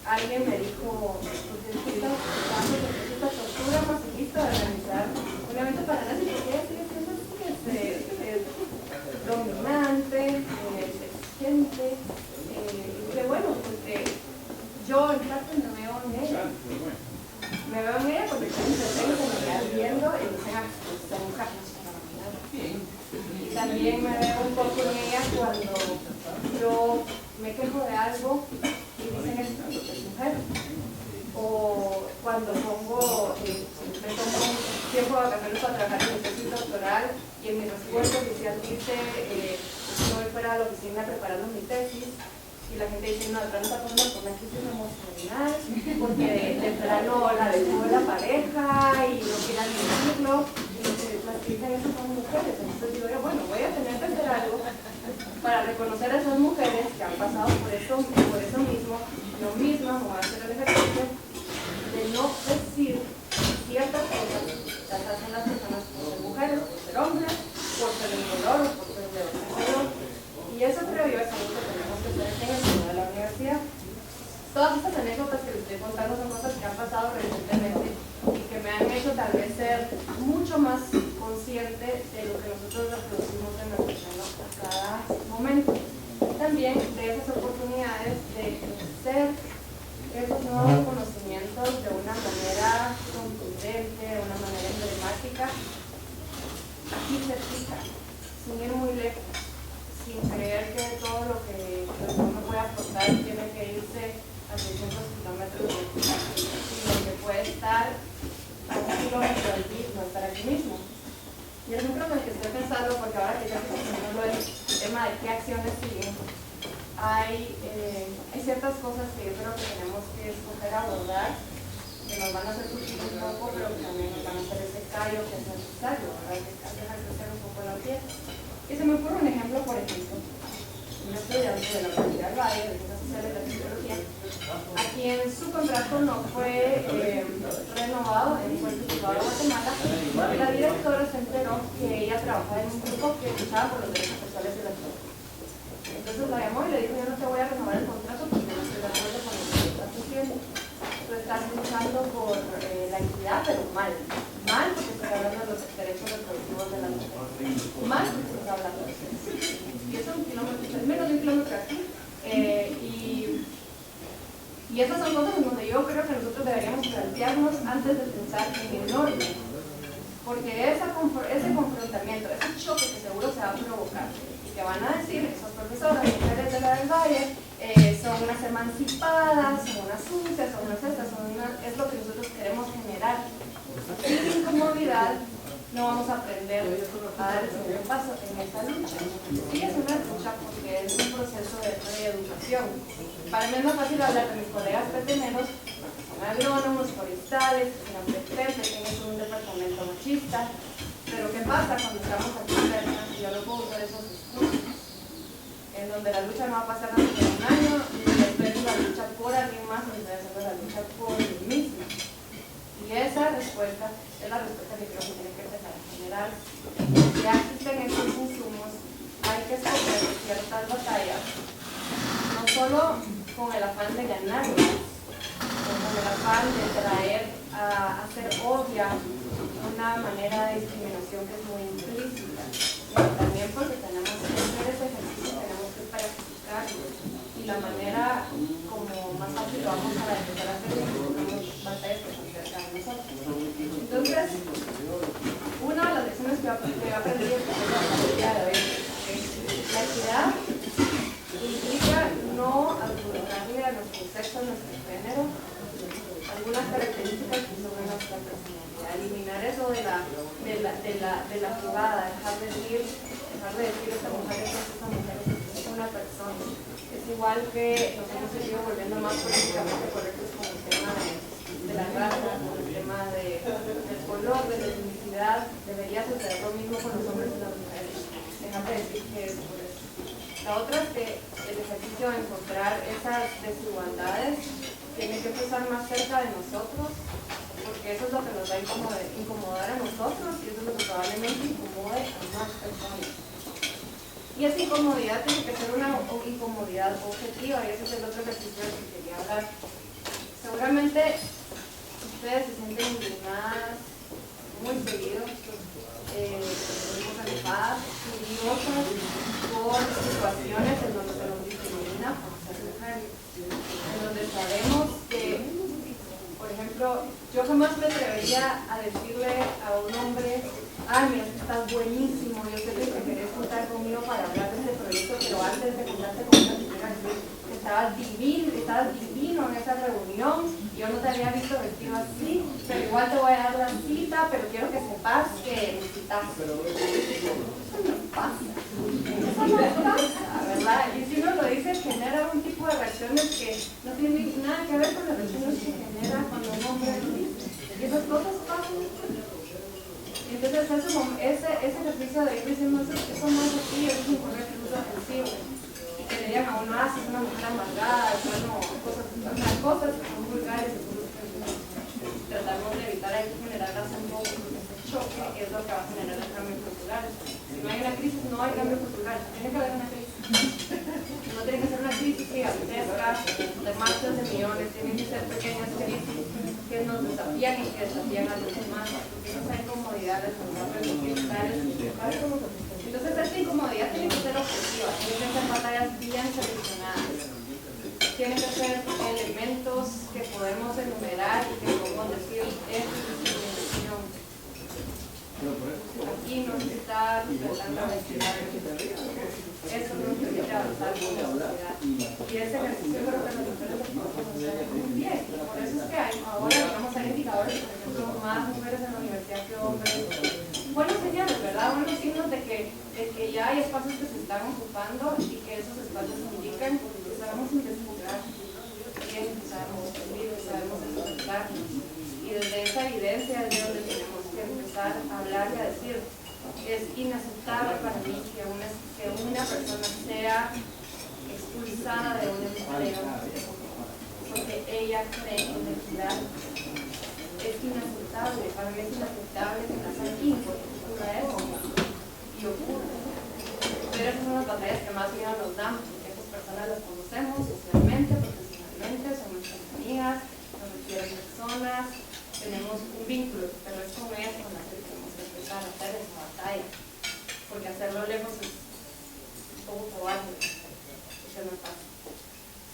alguien me dijo, porque esta tortura masajista de organizar un evento para Nancy, porque ella sigue siendo así, es dominante, es exigente, y qué bueno, porque yo en parte me veo en ella. Me veo en ella porque me quedan viendo y dicen, esta mujer no está nominada. Y también me veo un poco en ella cuando yo me quejo de algo y dicen, es mujer. O cuando me tomo un tiempo de vacaciones para trabajar en mi tesis doctoral y en mi respuesta oficial dice, estoy fuera de la oficina preparando mi tesis. Y la gente dice, no, de plano está pasando por una crisis emocional, porque de plano la dejó la pareja y no quiere admitirlo, y las que dicen eso son mujeres. Entonces digo yo, bueno, voy a tener que hacer algo para reconocer a esas mujeres que han pasado por eso mismo. Yo misma me voy a hacer el ejercicio de no decir ciertas cosas las hacen las personas por ser mujeres, por ser hombres, por ser de color o por ser de otro color. Y eso creo yo es algo que tenemos que hacer en el seno de la universidad. Todas estas anécdotas que les estoy contando son cosas que han pasado recientemente y que me han hecho tal vez ser mucho más consciente de lo que nosotros reproducimos en nuestro seno a cada momento. También de esas oportunidades de ejercer esos nuevos conocimientos de una manera contundente, de una manera emblemática, aquí cerquita, sin ir muy lejos, sin creer que todo lo que uno puede aportar tiene que irse a 600 kilómetros de distancia, sino que puede estar a un kilómetro del mismo, estar aquí mismo. Y es un problema en el que estoy pensando, porque ahora que ya estoy pensando el tema de qué acciones siguen, hay ciertas cosas que yo creo que tenemos que escoger abordar, que nos van a hacer sufrir un poco, pero que también nos van a hacer ese callo que es necesario, ¿verdad? Que dejar crecer un poco la piel. Y se me ocurre un ejemplo, por ejemplo, un estudiante de la Universidad del Valle, de Ciencias Sociales de la Psicología, a quien su contrato no fue renovado en el Instituto de Guatemala, porque la directora se enteró que ella trabajaba en un grupo que luchaba por los derechos sexuales y reproductivos. Entonces la llamó y le dijo, yo no te voy a renovar el contrato porque no estoy de acuerdo con lo que estás haciendo. tú estás luchando por la equidad, pero mal. Mal porque estás hablando de los derechos reproductivos de las mujeres. Mal porque estás hablando de eso. Y es un kilómetro, es menos de un kilómetro aquí. Y esas son cosas en donde yo creo que nosotros deberíamos plantearnos antes de pensar en el orden. Porque ese confrontamiento, ese choque que seguro se va a provocar, y que van a decir, esas profesoras, mujeres de la del Valle, son unas emancipadas, son unas sucias, son unas estas, es lo que nosotros queremos generar. Sin incomodidad, no vamos a aprender a dar el primer paso en esta lucha. Sí, es una lucha porque es un proceso de reeducación. Para mí es más fácil hablar de mis colegas peteneros, que son agrónomos, forestales, que son pertenecen a un departamento machista. Pero ¿qué pasa cuando estamos aquí cerca? Y yo no puedo usar esos discursos, en donde la lucha no va a pasar antes de un año, y después la lucha por alguien más, y después la lucha por mí misma. Y esa respuesta es la respuesta que creo que tiene que empezar a generar. Ya existen estos insumos, hay que escoger ciertas batallas, no solo con el afán de ganarlas, sino con el afán de traer a hacer obvia una manera de discriminación que es muy implícita. Pero también porque tenemos que hacer ese ejercicio, tenemos que practicarlo. Y la manera como más fácil lo vamos a empezar a hacer es que tenemos batallas que son cerca de nosotros. Entonces, una de las lecciones que he aprendido el día de hoy es la equidad implica no adjudicarle a nuestro sexo, a nuestro género, algunas características que son de nuestra personalidad. Eliminar eso de la jugada, dejar de decir esta mujer es una persona. Es igual que nos hemos seguido volviendo más políticamente correctos con el tema de la raza, con el tema del color, de la etnicidad. Debería suceder lo mismo con los hombres y las mujeres. Dejar de decir que es por eso. La otra es que el ejercicio de encontrar esas desigualdades tiene que empezar más cerca de nosotros, porque eso es lo que nos va a incomodar a nosotros y eso es lo que probablemente incomode a más personas. Y esa incomodidad tiene que ser una incomodidad objetiva, y ese es el otro ejercicio del que quería hablar. Seguramente ustedes se sienten indignadas muy seguido, enojadas, furiosas por situaciones en donde se nos discrimina por ser mujeres, en donde sabemos que, por ejemplo, yo jamás me atrevería a decirle a un hombre: ay, mira, estás buenísimo, yo sé que te querés juntar conmigo para hablar de este proyecto, pero antes de juntarte con una señora que estabas divino en esa reunión, yo no te había visto vestido así, pero igual te voy a dar la cita, pero quiero que sepas que necesitas. Eso no pasa, ¿verdad? Y si uno lo dice, genera un tipo de reacciones que no tienen nada que ver con las reacciones que genera cuando un hombre lo dice. Y esas cosas pasan. Entonces ese ejercicio de ir diciendo eso no es así, eso es un correcto uso ofensivo. Y que le digan a uno, si es una mujer amargada, cosas que son vulgares, tratamos de evitar ahí generar un poco de choque, que es lo que va a generar el cambio cultural. Si no hay una crisis, no hay cambio cultural, tiene que haber una crisis. No tiene que ser una crisis gigantesca, de marchas de millones, tienen que ser pequeñas crisis que nos desafían y que desafían a los demás, porque esa incomodidad les va a permitir estar en su caso. Entonces esta incomodidad tiene que ser objetiva, tienen que ser batallas bien seleccionadas, tienen que ser elementos que podemos enumerar y que podemos decir esto es discriminación. Aquí no se está respetando la equidad, eso no nos permite avanzar con la sociedad. Y ese ejercicio creo que los mujeres lo podemos hacer muy bien. Por eso es que ahora vamos a indicadores, por ejemplo, más mujeres en la universidad que hombres. Buenos señales, ¿verdad? Buenos signos de que ya hay espacios que se están ocupando y que esos espacios indican que sabemos investigar bien, que sabemos servir, que sabemos expresarnos. Y desde esa evidencia es de donde tenemos que empezar a hablar y a decir: es inaceptable para mí que una persona sea expulsada de un empleo porque ella cree en la equidad. Es inaceptable, para mí es inaceptable que pase aquí porque ocurra eso y ocurre. Pero esas son las batallas que más miedo nos dan, porque esas personas las conocemos socialmente, profesionalmente, son nuestras amigas, nos refieren personas tenemos un vínculo, pero es con ellas con las que tenemos que empezar a hacer esa batalla, porque hacerlo lejos es un poco cobarde, eso no es fácil.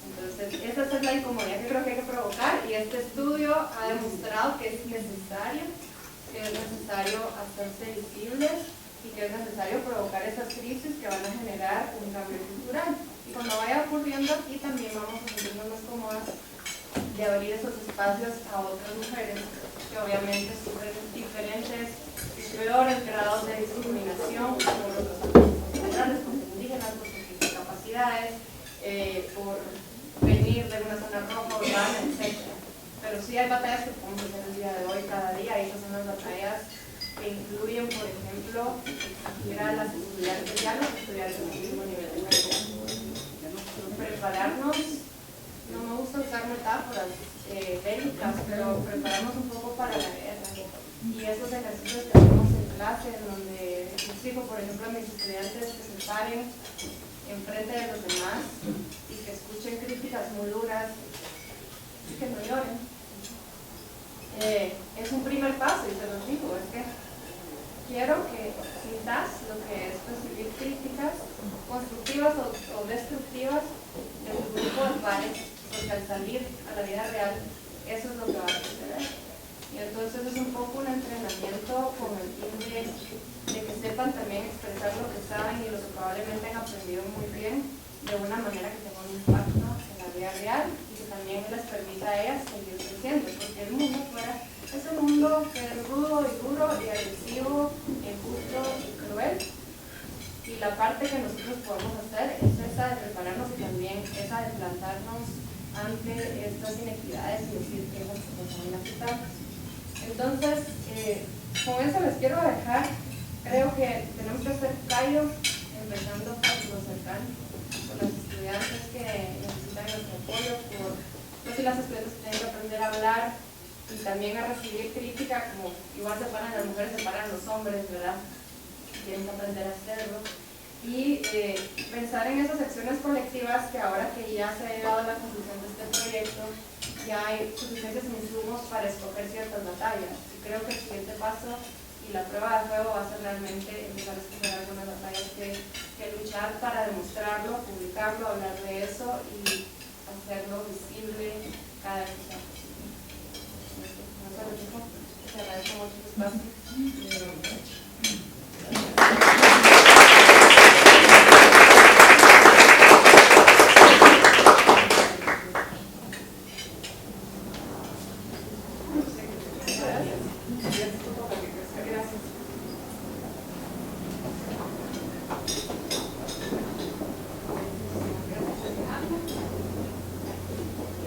Entonces, esa es la incomodidad que creo que hay que provocar, y este estudio ha demostrado que es necesario hacerse visibles y que es necesario provocar esas crisis que van a generar un cambio cultural. Y cuando vaya ocurriendo aquí también vamos a sentirnos más cómodas de abrir esos espacios a otras mujeres que obviamente sufren diferentes peores grados de discriminación por los actores culturales, por ser indígenas, por sus discapacidades, por venir de una zona roja, urbana, etc. Pero sí hay batallas que podemos hacer el día de hoy, cada día, y esas son las batallas que incluyen, por ejemplo, exigir a las estudiantes, ya los estudiantes del mismo nivel de prepararnos, no me gusta usar metáforas bélicas, pero prepararnos un poco para la guerra. Y esos ejercicios que hacemos en clase, en donde exijo, por ejemplo, a mis estudiantes que se paren enfrente de los demás y que escuchen críticas muy duras y que no lloren. Es un primer paso, y te lo digo, es que quiero que sintas lo que es recibir críticas constructivas o destructivas de tu grupo de pares, porque al salir a la vida real, eso es lo que va a suceder. Y entonces es un poco un entrenamiento con el fin de que sepan también expresar lo que saben y lo que probablemente han aprendido muy bien de una manera que tenga un impacto en la vida real y que también les permita a ellas seguir creciendo, porque el mundo fuera es un mundo que es rudo y duro y agresivo, injusto y cruel, y la parte que nosotros podemos hacer es esa de prepararnos y también esa de plantarnos ante estas inequidades y decir que esas cosas son inaceptables. Entonces, con eso les quiero dejar. Creo que tenemos que hacer callo, empezando por lo cercano, por los estudiantes que necesitan nuestro apoyo, por los y las estudiantes que tienen que aprender a hablar y también a recibir crítica, como igual se paran las mujeres, se paran los hombres, ¿verdad? Tienen que aprender a hacerlo. Y pensar en esas acciones colectivas que ahora que ya se ha llegado a la conclusión de este proyecto, ya hay suficientes insumos para escoger ciertas batallas. Y creo que el siguiente paso y la prueba de fuego va a ser realmente empezar a escoger algunas batallas que luchar para demostrarlo, publicarlo, hablar de eso y hacerlo visible cada vez que sea posible. No se lo digo, te agradezco mucho tu espacio.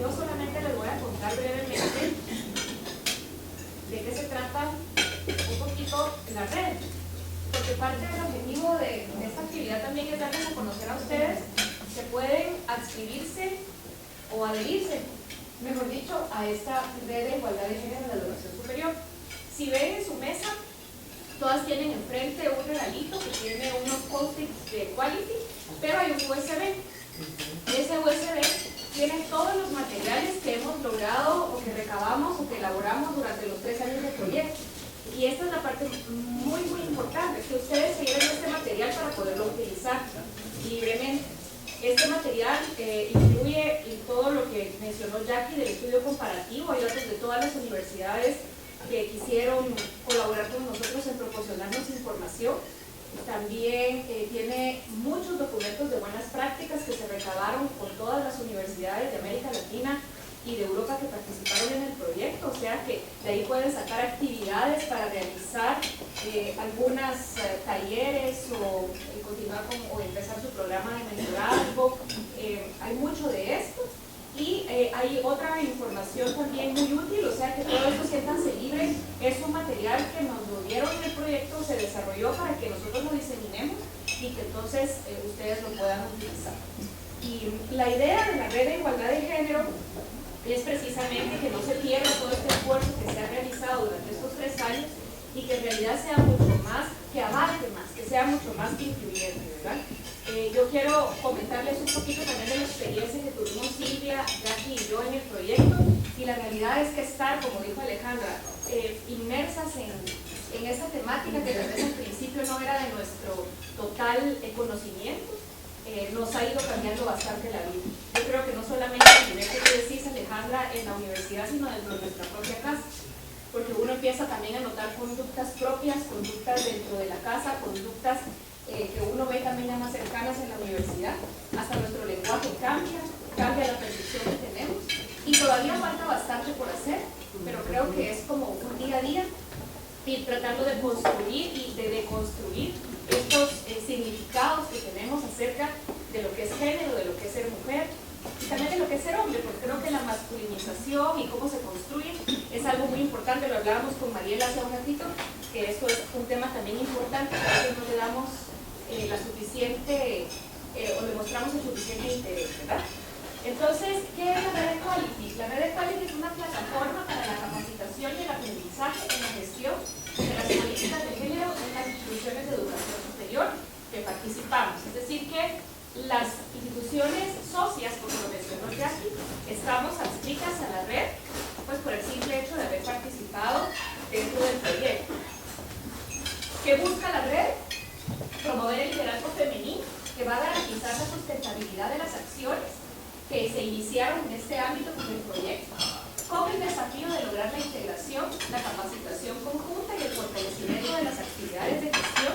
Yo solamente les voy a contar brevemente de qué se trata un poquito la red, porque parte del objetivo de esta actividad también es darles a conocer a ustedes que pueden adscribirse o adherirse, mejor dicho, a esta red de igualdad de género en la educación superior. Si ven en su mesa, todas tienen enfrente un regalito que tiene unos post-its de Quality, pero hay un USB. Ese USB tiene todos los materiales que hemos logrado o que recabamos o que elaboramos durante los 3 años de proyecto. Y esta es la parte muy importante, que ustedes se lleven este material para poderlo utilizar libremente. Este material incluye todo lo que mencionó Jackie del estudio comparativo. Hay datos de todas las universidades que quisieron colaborar con nosotros en proporcionarnos información. También tiene muchos documentos de buenas prácticas que se recabaron por todas las universidades de América Latina y de Europa que participaron en el proyecto, o sea que de ahí pueden sacar actividades para realizar algunas talleres o continuar o empezar su programa de mentorazgo. Hay mucho de esto. Y hay otra información también muy útil, o sea que todo esto, siéntanse libres, es un material que nos lo dieron en el proyecto, se desarrolló para que nosotros lo diseminemos y que entonces ustedes lo puedan utilizar. Y la idea de la red de igualdad de género es precisamente que no se pierda todo este esfuerzo que se ha realizado durante estos 3 años y que en realidad sea mucho más, que abarque más, que sea mucho más que incluyente, ¿verdad? Yo quiero comentarles un poquito también de la experiencia que tuvimos Silvia, Jackie y yo en el proyecto. Y la realidad es que estar, como dijo Alejandra, inmersas en esta temática que tal vez al principio no era de nuestro total conocimiento, nos ha ido cambiando bastante la vida. Yo creo que no solamente el nivel que tú decís, Alejandra, en la universidad, sino dentro de nuestra propia casa. Porque uno empieza también a notar conductas propias, conductas dentro de la casa, conductas que uno ve también ya más cercanas en la universidad. Hasta nuestro lenguaje cambia la percepción que tenemos. Y todavía falta bastante por hacer, pero creo que es como un día a día ir tratando de construir y de deconstruir estos significados que tenemos acerca de lo que es género, de lo que es ser mujer y también de lo que es ser hombre, porque creo que la masculinización y cómo se construye es algo muy importante. Lo hablábamos con Mariela hace un ratito, que esto es un tema también importante, que a veces no le damos la suficiente o le mostramos el suficiente interés, ¿verdad? Entonces, ¿qué es la Red Equality? La Red Equality es una plataforma para la capacitación y el aprendizaje en la gestión de las políticas de género en las instituciones de educación superior que participamos. Es decir, que las instituciones socias, como lo mencionó Jackie, estamos adscritas a la red, pues por el simple hecho de haber participado dentro del proyecto. ¿Qué busca la red? Promover el liderazgo femenino, que va a garantizar la sustentabilidad de las acciones que se iniciaron en este ámbito con el proyecto, con el desafío de lograr la integración, la capacitación conjunta y el fortalecimiento de las actividades de gestión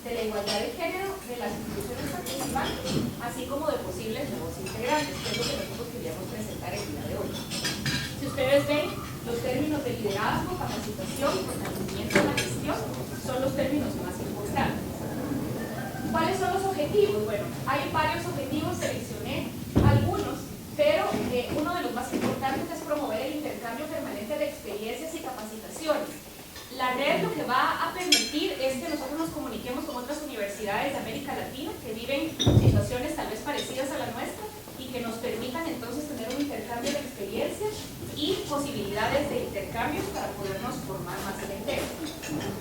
de la igualdad de género de las instituciones participantes, así como de posibles nuevos integrantes, que es lo que nosotros queríamos presentar el día de hoy. Si ustedes ven, los términos de liderazgo, capacitación y fortalecimiento de la gestión son los términos más importantes. ¿Cuáles son los objetivos? Bueno, hay varios objetivos, seleccioné algunos, pero uno de los más importantes es promover el intercambio permanente de experiencias y capacitaciones. La red lo que va a permitir es que nosotros nos comuniquemos con otras universidades de América Latina que viven situaciones tal vez parecidas a la nuestra y que nos permitan entonces tener un intercambio de experiencias y posibilidades de intercambios para podernos formar más en el tema.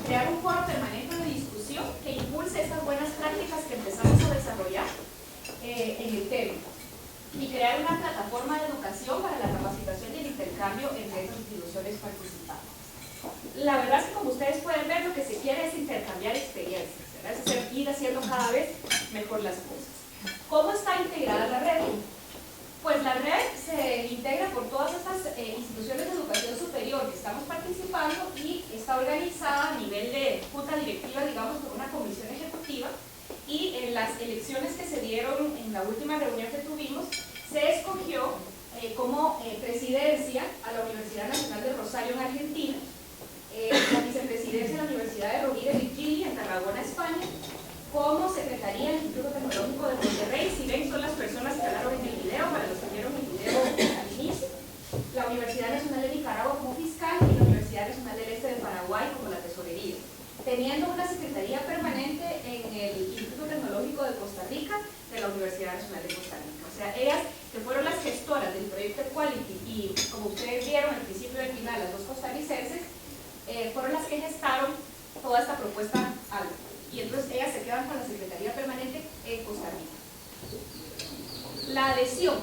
Crear un foro permanente de discusión que impulse estas buenas prácticas que empezamos a desarrollar en el tema. Y crear una plataforma de educación para la capacitación y el intercambio entre esas instituciones participantes. La verdad es que, como ustedes pueden ver, lo que se quiere es intercambiar experiencias, ¿verdad? Es ir haciendo cada vez mejor las cosas. ¿Cómo está integrada la red? Pues la red se integra por todas estas instituciones de educación superior que estamos participando y está organizada a nivel de junta directiva, digamos, por una comisión ejecutiva. Y en las elecciones que se dieron en la última reunión que tuvimos, se escogió como presidencia a la Universidad Nacional de Rosario en Argentina, la vicepresidencia de la Universidad de Rovira y Virgili en Tarragona, España, como secretaría del Instituto Tecnológico de Monterrey. Si ven, son las personas que hablaron en el video, para los que vieron el video al inicio. La Universidad Nacional de Nicaragua como fiscal y la Universidad Nacional del Este de Paraguay como la tesorería, teniendo una secretaría permanente en el Instituto Tecnológico de Costa Rica de la Universidad Nacional de Costa Rica. O sea, ellas que fueron las gestoras del proyecto Equality y, como ustedes vieron al principio y al final, las dos costarricenses, fueron las que gestaron toda esta propuesta ALBA. Y entonces ellas se quedan con la Secretaría Permanente en Costa Rica. La adhesión.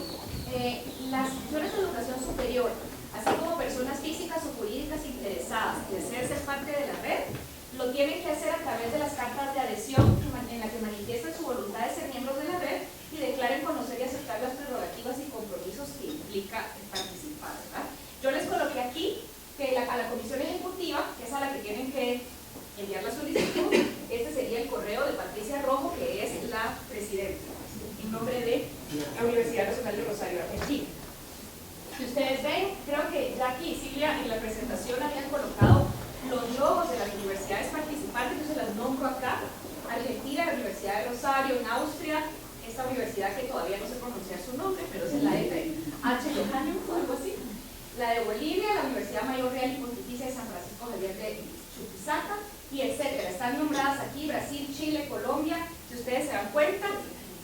Las instituciones de educación superior, así como personas físicas o jurídicas interesadas en ser parte de la red, lo tienen que hacer a través de las cartas de adhesión en la que manifiesten su voluntad de ser miembros de la red y declaren conocer y aceptar las prerrogativas y compromisos que implica participar, ¿verdad? Yo les coloqué aquí que a la comisión ejecutiva, que es a la que tienen que enviar la solicitud, este sería el correo de Patricia Rojo, que es la presidenta, en nombre de la Universidad Nacional de Rosario, Argentina. Si ustedes ven, creo que Jackie y Silvia en la presentación habían colocado los logos de las universidades participantes, yo se las nombro acá: Argentina, la Universidad de Rosario; en Austria, esta universidad que todavía no sé pronunciar su nombre, pero es la H. Johannium o algo así; la de Bolivia, la Universidad Mayor Real y Pontificia de San Francisco Javier de Chuquisaca, y etcétera. Están nombradas aquí Brasil, Chile, Colombia. Si ustedes se dan cuenta,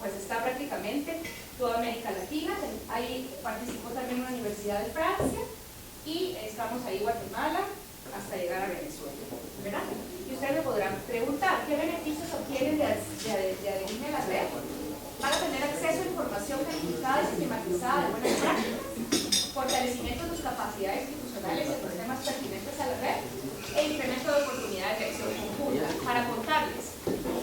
pues está prácticamente toda América Latina. Ahí participó también una universidad de Francia, y estamos ahí Guatemala, hasta llegar a Venezuela, ¿verdad? Y ustedes me podrán preguntar, ¿qué beneficios obtienen de adherirme a la red? Van a tener acceso a información calificada y sistematizada de buenas prácticas, fortalecimiento de sus capacidades institucionales en los temas pertinentes a la red e incremento de oportunidades de acción conjunta. Para contarles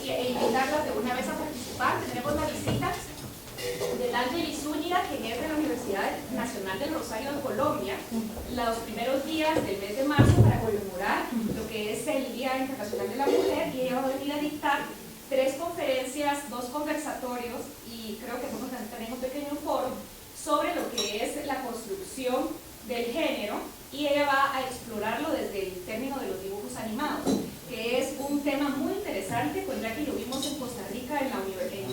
e invitarlas de una vez a participar, tenemos la visita del Ángel Zúñiga, quien es de la Universidad Nacional del Rosario de Colombia, los primeros días del mes de marzo para conmemorar lo que es el Día Internacional de la Mujer, y ella va a venir a dictar 3 conferencias, 2 conversatorios y creo que vamos a tener también un pequeño foro sobre lo que es la construcción del género, y ella va a explorarlo desde el término de los dibujos animados, que es un tema muy interesante, pues ya que lo vimos en Costa Rica en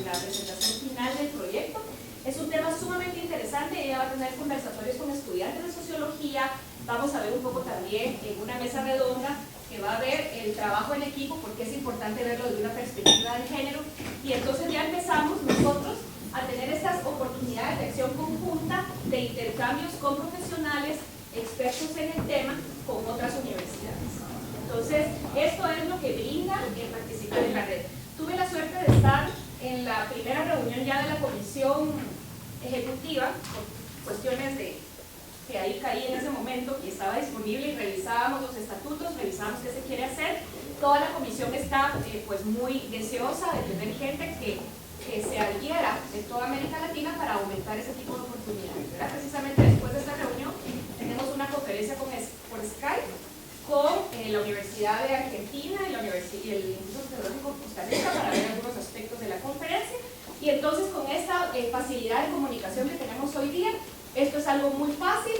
la presentación final del proyecto. Es un tema sumamente interesante. Ella va a tener conversatorios con estudiantes de sociología. Vamos a ver un poco también en una mesa redonda que va a ver el trabajo en equipo, porque es importante verlo desde una perspectiva de género, y entonces ya empezamos nosotros a tener estas oportunidades de acción conjunta, de intercambios con profesionales, expertos en el tema, con otras universidades. Entonces, esto es lo que brinda el participar en la red. Tuve la suerte de estar en la primera reunión ya de la comisión ejecutiva, por cuestiones de que ahí caí en ese momento y estaba disponible, y revisábamos los estatutos, revisábamos qué se quiere hacer. Toda la comisión está pues muy deseosa de tener gente que se adhiera de toda América Latina para aumentar ese tipo de oportunidades, ¿verdad? Precisamente después de esta reunión tenemos una conferencia por Skype con la Universidad de Argentina y el Instituto Tecnológico de Costa Rica para ver algunos aspectos de la conferencia. Y entonces, con esta facilidad de comunicación que tenemos hoy día, esto es algo muy fácil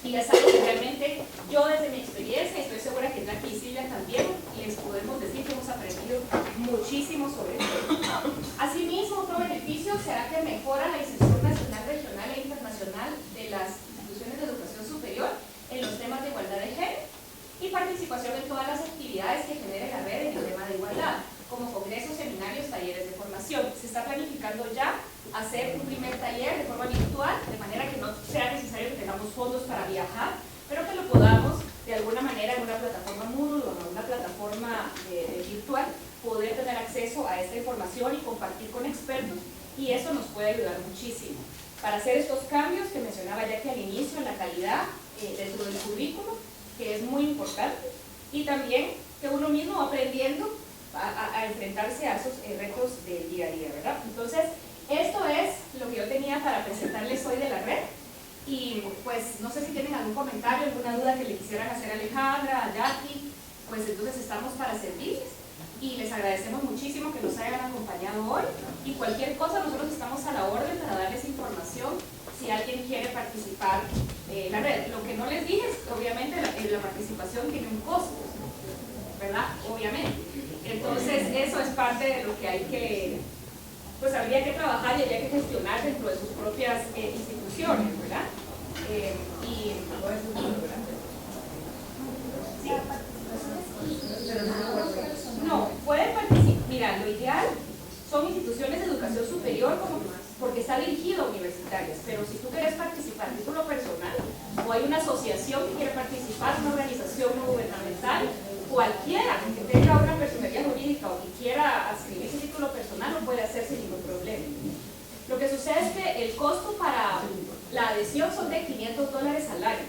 y es algo que realmente yo, desde mi experiencia, y estoy segura que Jackie y Silvia también, les podemos decir que hemos aprendido muchísimo sobre esto. Asimismo, otro beneficio será que mejora la inserción nacional, regional e internacional de las instituciones de educación superior en los temas de igualdad de género y participación en todas las actividades que genere la red en el tema de igualdad, como congresos, seminarios, talleres de formación. Se está planificando ya hacer un primer taller de forma virtual, de manera que no sea necesario que tengamos fondos para viajar, pero que lo podamos de alguna manera en una plataforma Moodle o en una plataforma virtual poder tener acceso a esta información y compartir con expertos, y eso nos puede ayudar muchísimo para hacer estos cambios que mencionaba ya que al inicio en la calidad dentro del currículo, que es muy importante, y también que uno mismo va aprendiendo a enfrentarse a esos retos del día a día, ¿verdad? Entonces, esto es lo que yo tenía para presentarles hoy de la red, y pues no sé si tienen algún comentario, alguna duda que le quisieran hacer a Alejandra, a Jackie, pues entonces estamos para servirles, y les agradecemos muchísimo que nos hayan acompañado hoy, y cualquier cosa nosotros estamos a la orden para darles información si alguien quiere participar en la red. Lo que no les dije es, obviamente, la participación tiene un costo, ¿verdad? Obviamente. Entonces, eso es parte de lo que hay que, pues habría que trabajar y habría que gestionar dentro de sus propias instituciones, ¿verdad? Y todo eso, ¿verdad? Sí. No, pueden participar. Mira, lo ideal son instituciones de educación superior porque está dirigido a universitarias, pero si tú quieres participar a título personal, o hay una asociación que quiere participar, una organización no gubernamental, cualquiera que tenga una personería jurídica o que quiera adscribir ese título personal lo puede hacer sin ningún problema. Lo que sucede es que el costo para la adhesión son de $500 al año.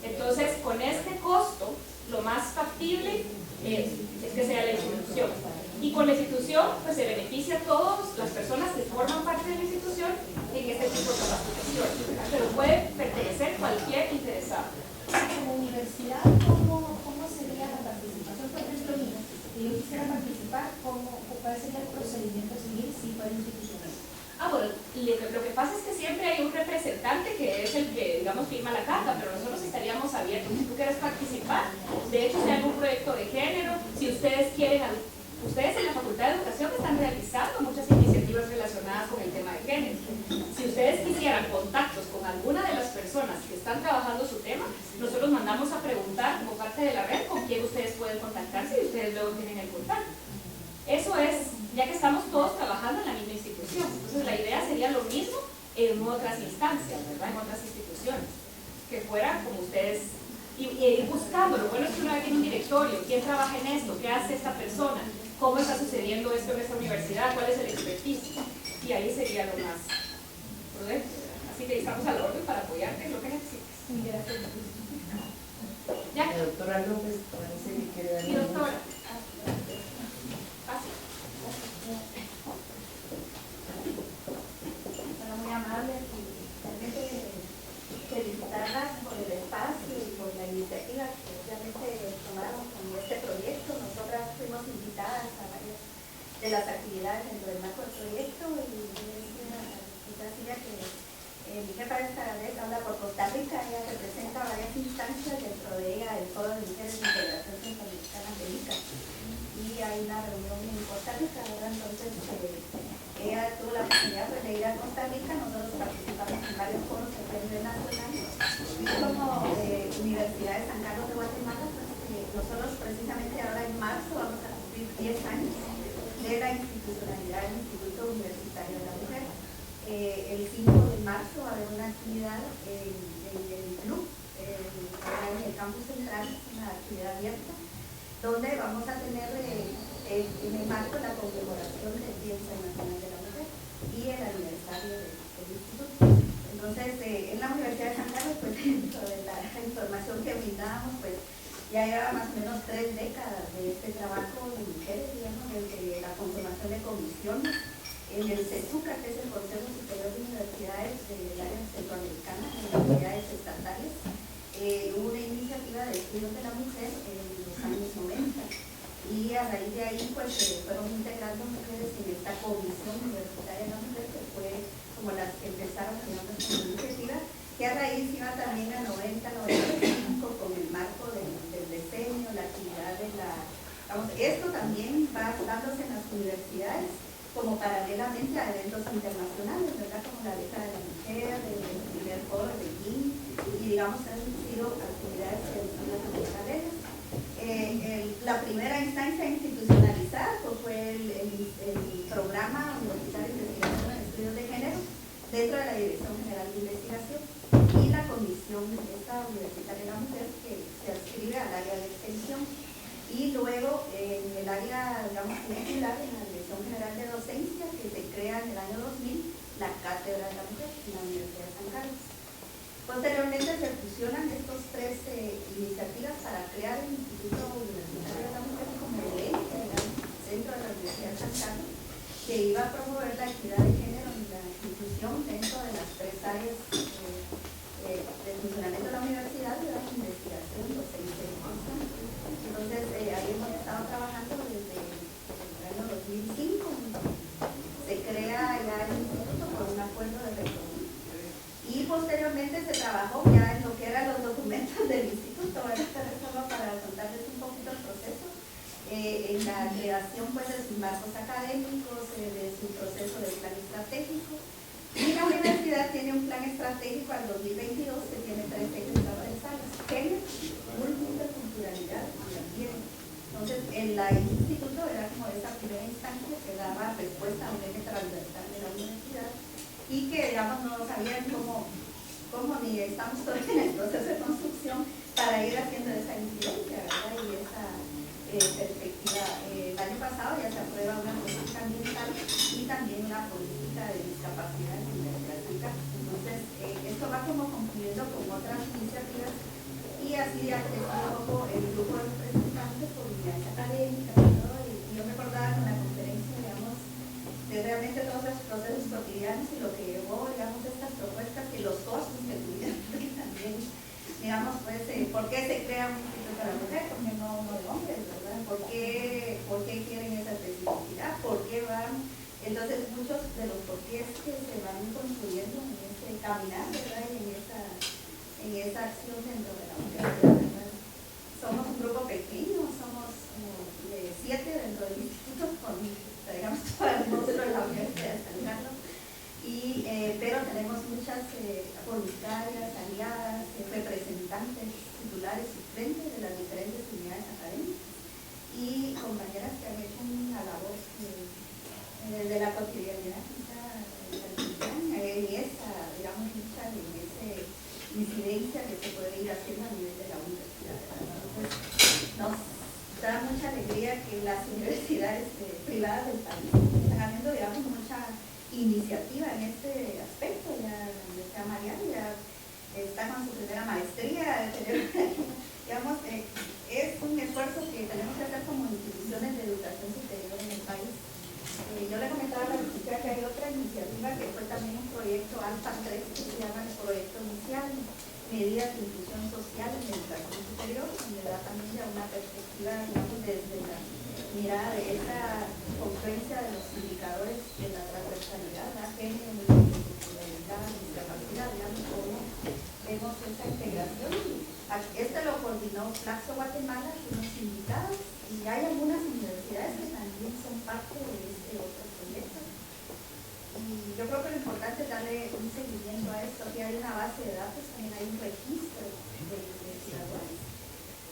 Entonces, con este costo, lo más factible es que sea la institución. Y con la institución, pues se beneficia a todas las personas que forman parte de la institución en este tipo de capacitación, pero puede pertenecer cualquier interesado. Como universidad, ¿cómo sería la participación? Por ejemplo, si yo quisiera participar, ¿cuál sería el procedimiento a seguir si fuera institucional? Bueno, lo que pasa es que siempre hay un representante que es el que, digamos, firma la carta, pero nosotros estaríamos abiertos. Si tú quieres participar, de hecho, si hay algún proyecto de género, si ustedes quieren, ustedes en la Facultad de Educación están realizando muchas iniciativas relacionadas con el tema de género. Si ustedes quisieran contactos con alguna de las personas que están trabajando su tema, nosotros mandamos a preguntar como parte de la red con quién ustedes pueden contactarse y ustedes luego tienen el contacto. Eso es, ya que estamos todos trabajando en la misma institución. Entonces la idea sería lo mismo en otras instancias, ¿verdad? En otras instituciones, que fuera como ustedes, y ir buscando. Lo bueno es que uno tiene un directorio, quién trabaja en esto, qué hace esta persona, cómo está sucediendo esto en esta universidad, cuál es el expertise, y ahí sería lo más prudente, ¿verdad? Así que estamos a la orden para apoyarte en lo que necesites. La doctora López parece que quiere dar. Sí, doctora. Bueno, muy amables y realmente felicitarlas por el espacio y por la iniciativa que realmente tomaron con este proyecto. Nosotras fuimos invitadas a varias de las actividades dentro del marco del proyecto y decía que mi jefa esta vez habla por Costa Rica. Ella representa varias instancias, dentro de ella el Foro de Mujeres de Integración Centroamericana de ICA, y hay una reunión en Costa Rica, ¿verdad? Entonces ella tuvo la oportunidad de ir a Costa Rica. Nosotros participamos en varios foros a nivel nacional y como Universidad de San Carlos de Guatemala, pues, nosotros precisamente ahora en marzo vamos a cumplir 10 años de la institucionalidad del Instituto Universitario de la Mujer. El 5 de marzo va a haber una actividad en el club, en el campus central, una actividad abierta, donde vamos a tener en el marco la conmemoración del Día Internacional de la Mujer y el aniversario del instituto. Entonces, en la Universidad de San Carlos, pues dentro de la información que brindábamos, pues ya lleva más o menos 3 décadas de este trabajo de mujeres, digamos, desde la conformación de comisiones en el CESUCA, que es el Consejo Superior de Universidades del área centroamericana, en universidades estatales. Hubo una iniciativa de estudios de la mujer en los años 90 y a raíz de ahí pues fueron integrando mujeres en esta comisión universitaria de la mujer, que fue como las que empezaron digamos con la iniciativa, que a raíz iba también a 90-95 con el marco del diseño, la actividad de la... Vamos, esto también va dándose en las universidades como paralelamente a eventos internacionales, ¿verdad? Como la Beca de la Mujer, el primer foro de Beijing, y digamos han sido actividades que han sido paralelas. La primera instancia institucionalizada pues, fue el programa universitario de investigación en estudios de género dentro de la Dirección General de Investigación y la comisión esta universitaria de la mujer que se adscribe al área de extensión. Y luego en el área, digamos, curricular, en la Dirección General de Docencia, que se crea en el año 2000, la Cátedra de la Mujer en la Universidad de San Carlos. Posteriormente se fusionan estas 3 iniciativas para crear el Instituto Universitario de la Mujer como el ente, digamos, centro de la Universidad de San Carlos, que iba a promover la equidad de género y la inclusión dentro de las 3 áreas del funcionamiento de la universidad, de la investigación, docencia y extensión. Entonces, ahí hemos estado trabajando desde el año 2005. Se crea ya el instituto por un acuerdo de rectoría. Y posteriormente se trabajó ya en lo que eran los documentos del instituto, solo para contarles un poquito el proceso, en la creación pues, de sus marcos académicos, de su proceso de plan estratégico. Y la universidad tiene un plan estratégico al 2022 que tiene 3 ejes transversales: género, multiculturalidad y ambiente. Entonces, el instituto era como esa primera instancia que daba respuesta a un eje transversal de la universidad y que, digamos, no sabían cómo ni estamos todavía en el proceso de construcción para ir haciendo esa incidencia, ¿verdad? Y esa perspectiva. El año pasado ya se aprueba una política ambiental y también una política de discapacidad en la Universidad de San Carlos. Entonces, esto va como concluyendo con otras iniciativas y así ha crecido un poco el grupo de representantes por unidades académicas, ¿no? Y yo me acordaba en la conferencia, digamos, de realmente todos los procesos cotidianos y lo que llevó, digamos, estas propuestas y los costos que tuvieron, porque también, digamos, pues, ¿por qué se crea un instituto para la mujer? ¿Por qué no de hombres, verdad? ¿Por qué quieren esa especificidad? ¿Por qué van? Entonces, muchos de los porqués que se van construyendo en ese caminar, ¿verdad? Y en esa acción dentro de la universidad, ¿verdad? Somos un grupo pequeño, somos de 7 dentro del instituto, digamos, todo el monstruo de la Universidad de San Carlos, pero tenemos muchas voluntarias, aliadas, representantes titulares suplentes de las diferentes unidades académicas y compañeras que han hecho una labor de la cotidianidad, en esa, digamos, lucha, en esa incidencia que se puede ir haciendo a nivel de la universidad. Entonces, nos da mucha alegría que las universidades privadas del país están haciendo, digamos, mucha iniciativa en este aspecto. Ya la Universidad ya con su primera maestría, digamos, es un esfuerzo que tenemos que hacer como instituciones de educación superior en el país. Yo le comentaba a la licenciada que hay otra iniciativa que fue también un proyecto Alfa 3 que se llama el proyecto inicial, medidas de inclusión social en la educación superior, donde da también ya una perspectiva, digamos, desde la mirada de esa confluencia de los indicadores de la transversalidad, la género, la discapacidad, digamos, cómo vemos esa integración. Este lo coordinó Flaxo Guatemala, que nos invitados, y hay algunas universidades que también son parte de este otro proyecto. Y yo creo que lo importante es darle un seguimiento a esto. Aquí hay una base de datos, también hay un registro de investigadores.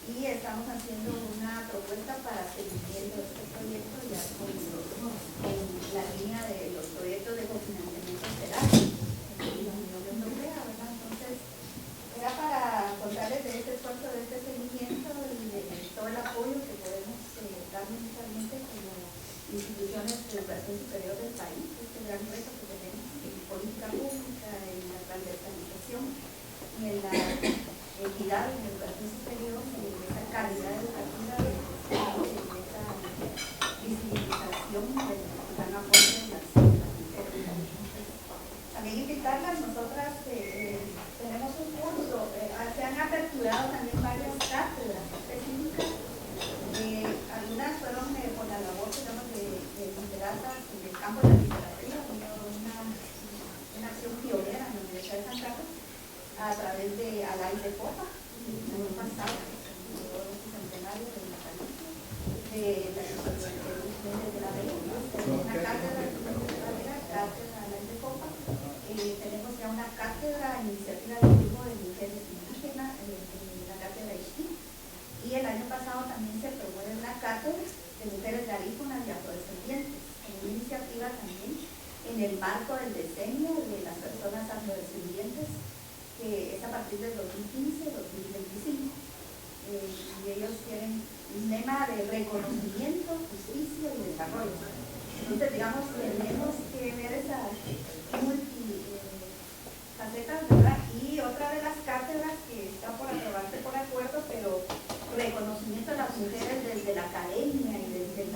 Y estamos haciendo una propuesta para seguimiento de este proyecto ya en la línea de los proyectos de cofinanciamiento federal en la Unión Europea, ¿verdad? Entonces, era para contarles de este esfuerzo, de este seguimiento y de todo el apoyo que podemos dar mutuamente como instituciones de educación superior del país, este gran reto que tenemos en política pública, en la transversalización y en la equidad en la educación superior, en esa calidad educativa, en esa visibilización del gran apoyo de las mujeres. También invitarlas, nosotras tenemos un curso, se han aperturado también varias cátedras específicas. Algunas fueron por la labor, digamos, de literatas en el campo de la literatura, una acción pionera en la Universidad de San Carlos, a través de Alain de Copa, el año pasado, el centenario del natalicio, de la una cátedra Alain de Copa. Tenemos ya una cátedra, iniciativa de grupo de mujeres indígenas, la cátedra ISTI. Y el año pasado también se promueve una cátedra de mujeres garífunas y afrodescendientes, una iniciativa también en el marco del diseño de las personas afrodescendientes, que es a partir del 2015-2025. Y ellos tienen un lema de reconocimiento, justicia y desarrollo. Entonces, digamos, tenemos que ver esa multifacetas, ¿verdad? Y otra de las cátedras que está por aprobarse por acuerdo, pero reconocimiento a las mujeres desde la academia y desde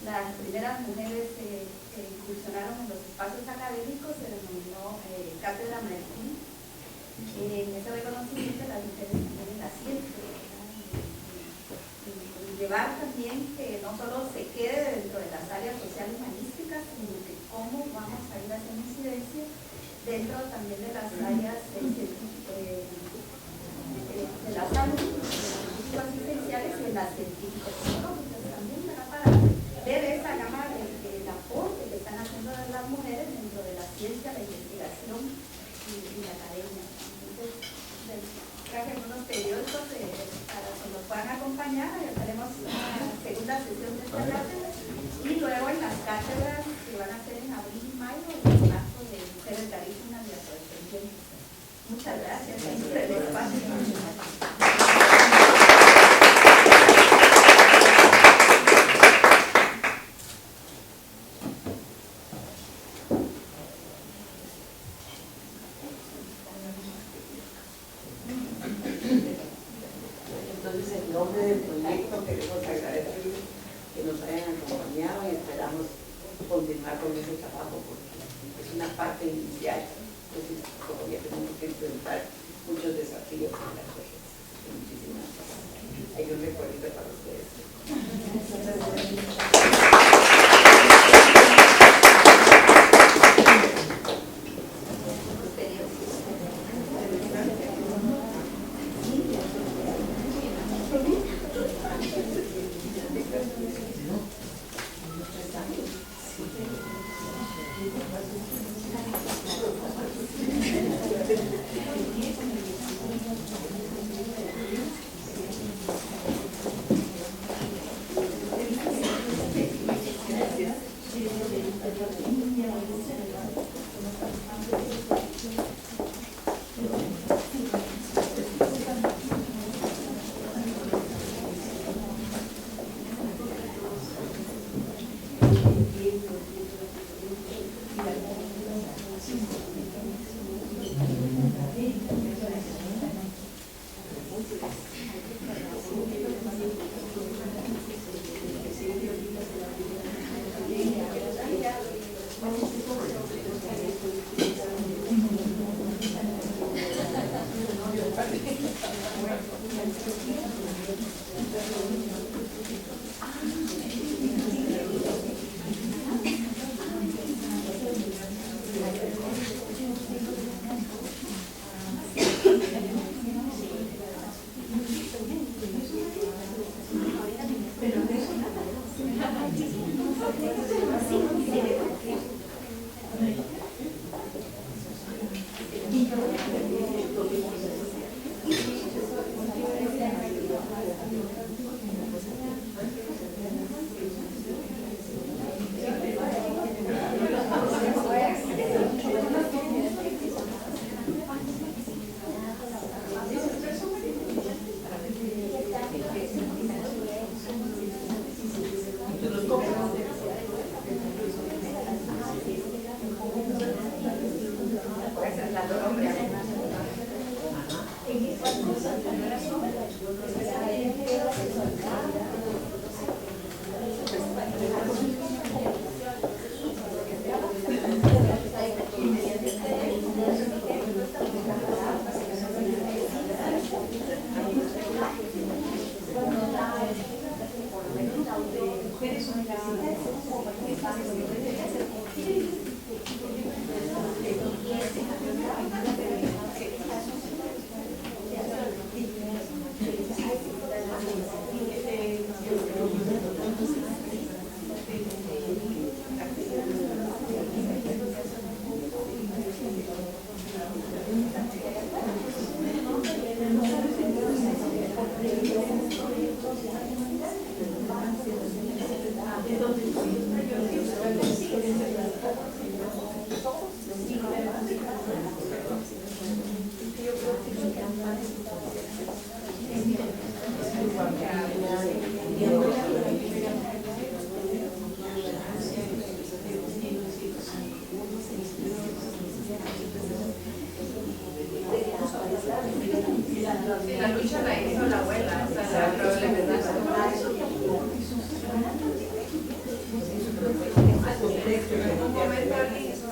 las primeras mujeres que incursionaron en los espacios académicos, se denominó Cátedra Martín. En ese reconocimiento las mujeres también en la ciencia, y llevar también que no solo se quede dentro de las áreas sociales humanísticas, sino que cómo vamos a ir haciendo incidencia dentro también de las áreas de la salud, asistenciales y en las científicas tecnológicas también, ¿verdad? Para ver esa gama del aporte que están haciendo las mujeres dentro de la ciencia, la investigación y la academia. Entonces, traje algunos periódicos para que nos puedan acompañar. Ya tenemos una segunda sesión de esta cátedra y luego en las cátedras que van a ser en abril y mayo en el marco de mujeres garífunas y afrodescendientes. Muchas gracias por el espacio. Entonces, en nombre del proyecto queremos agradecerles que nos hayan acompañado y esperamos continuar con ese trabajo porque es una parte inicial. Entonces, todavía tenemos que enfrentar muchos desafíos en la región. Muchísimas gracias. Hay un recuerdo para ustedes. La lucha la hizo la abuela, o sea, probablemente. En un momento alguien hizo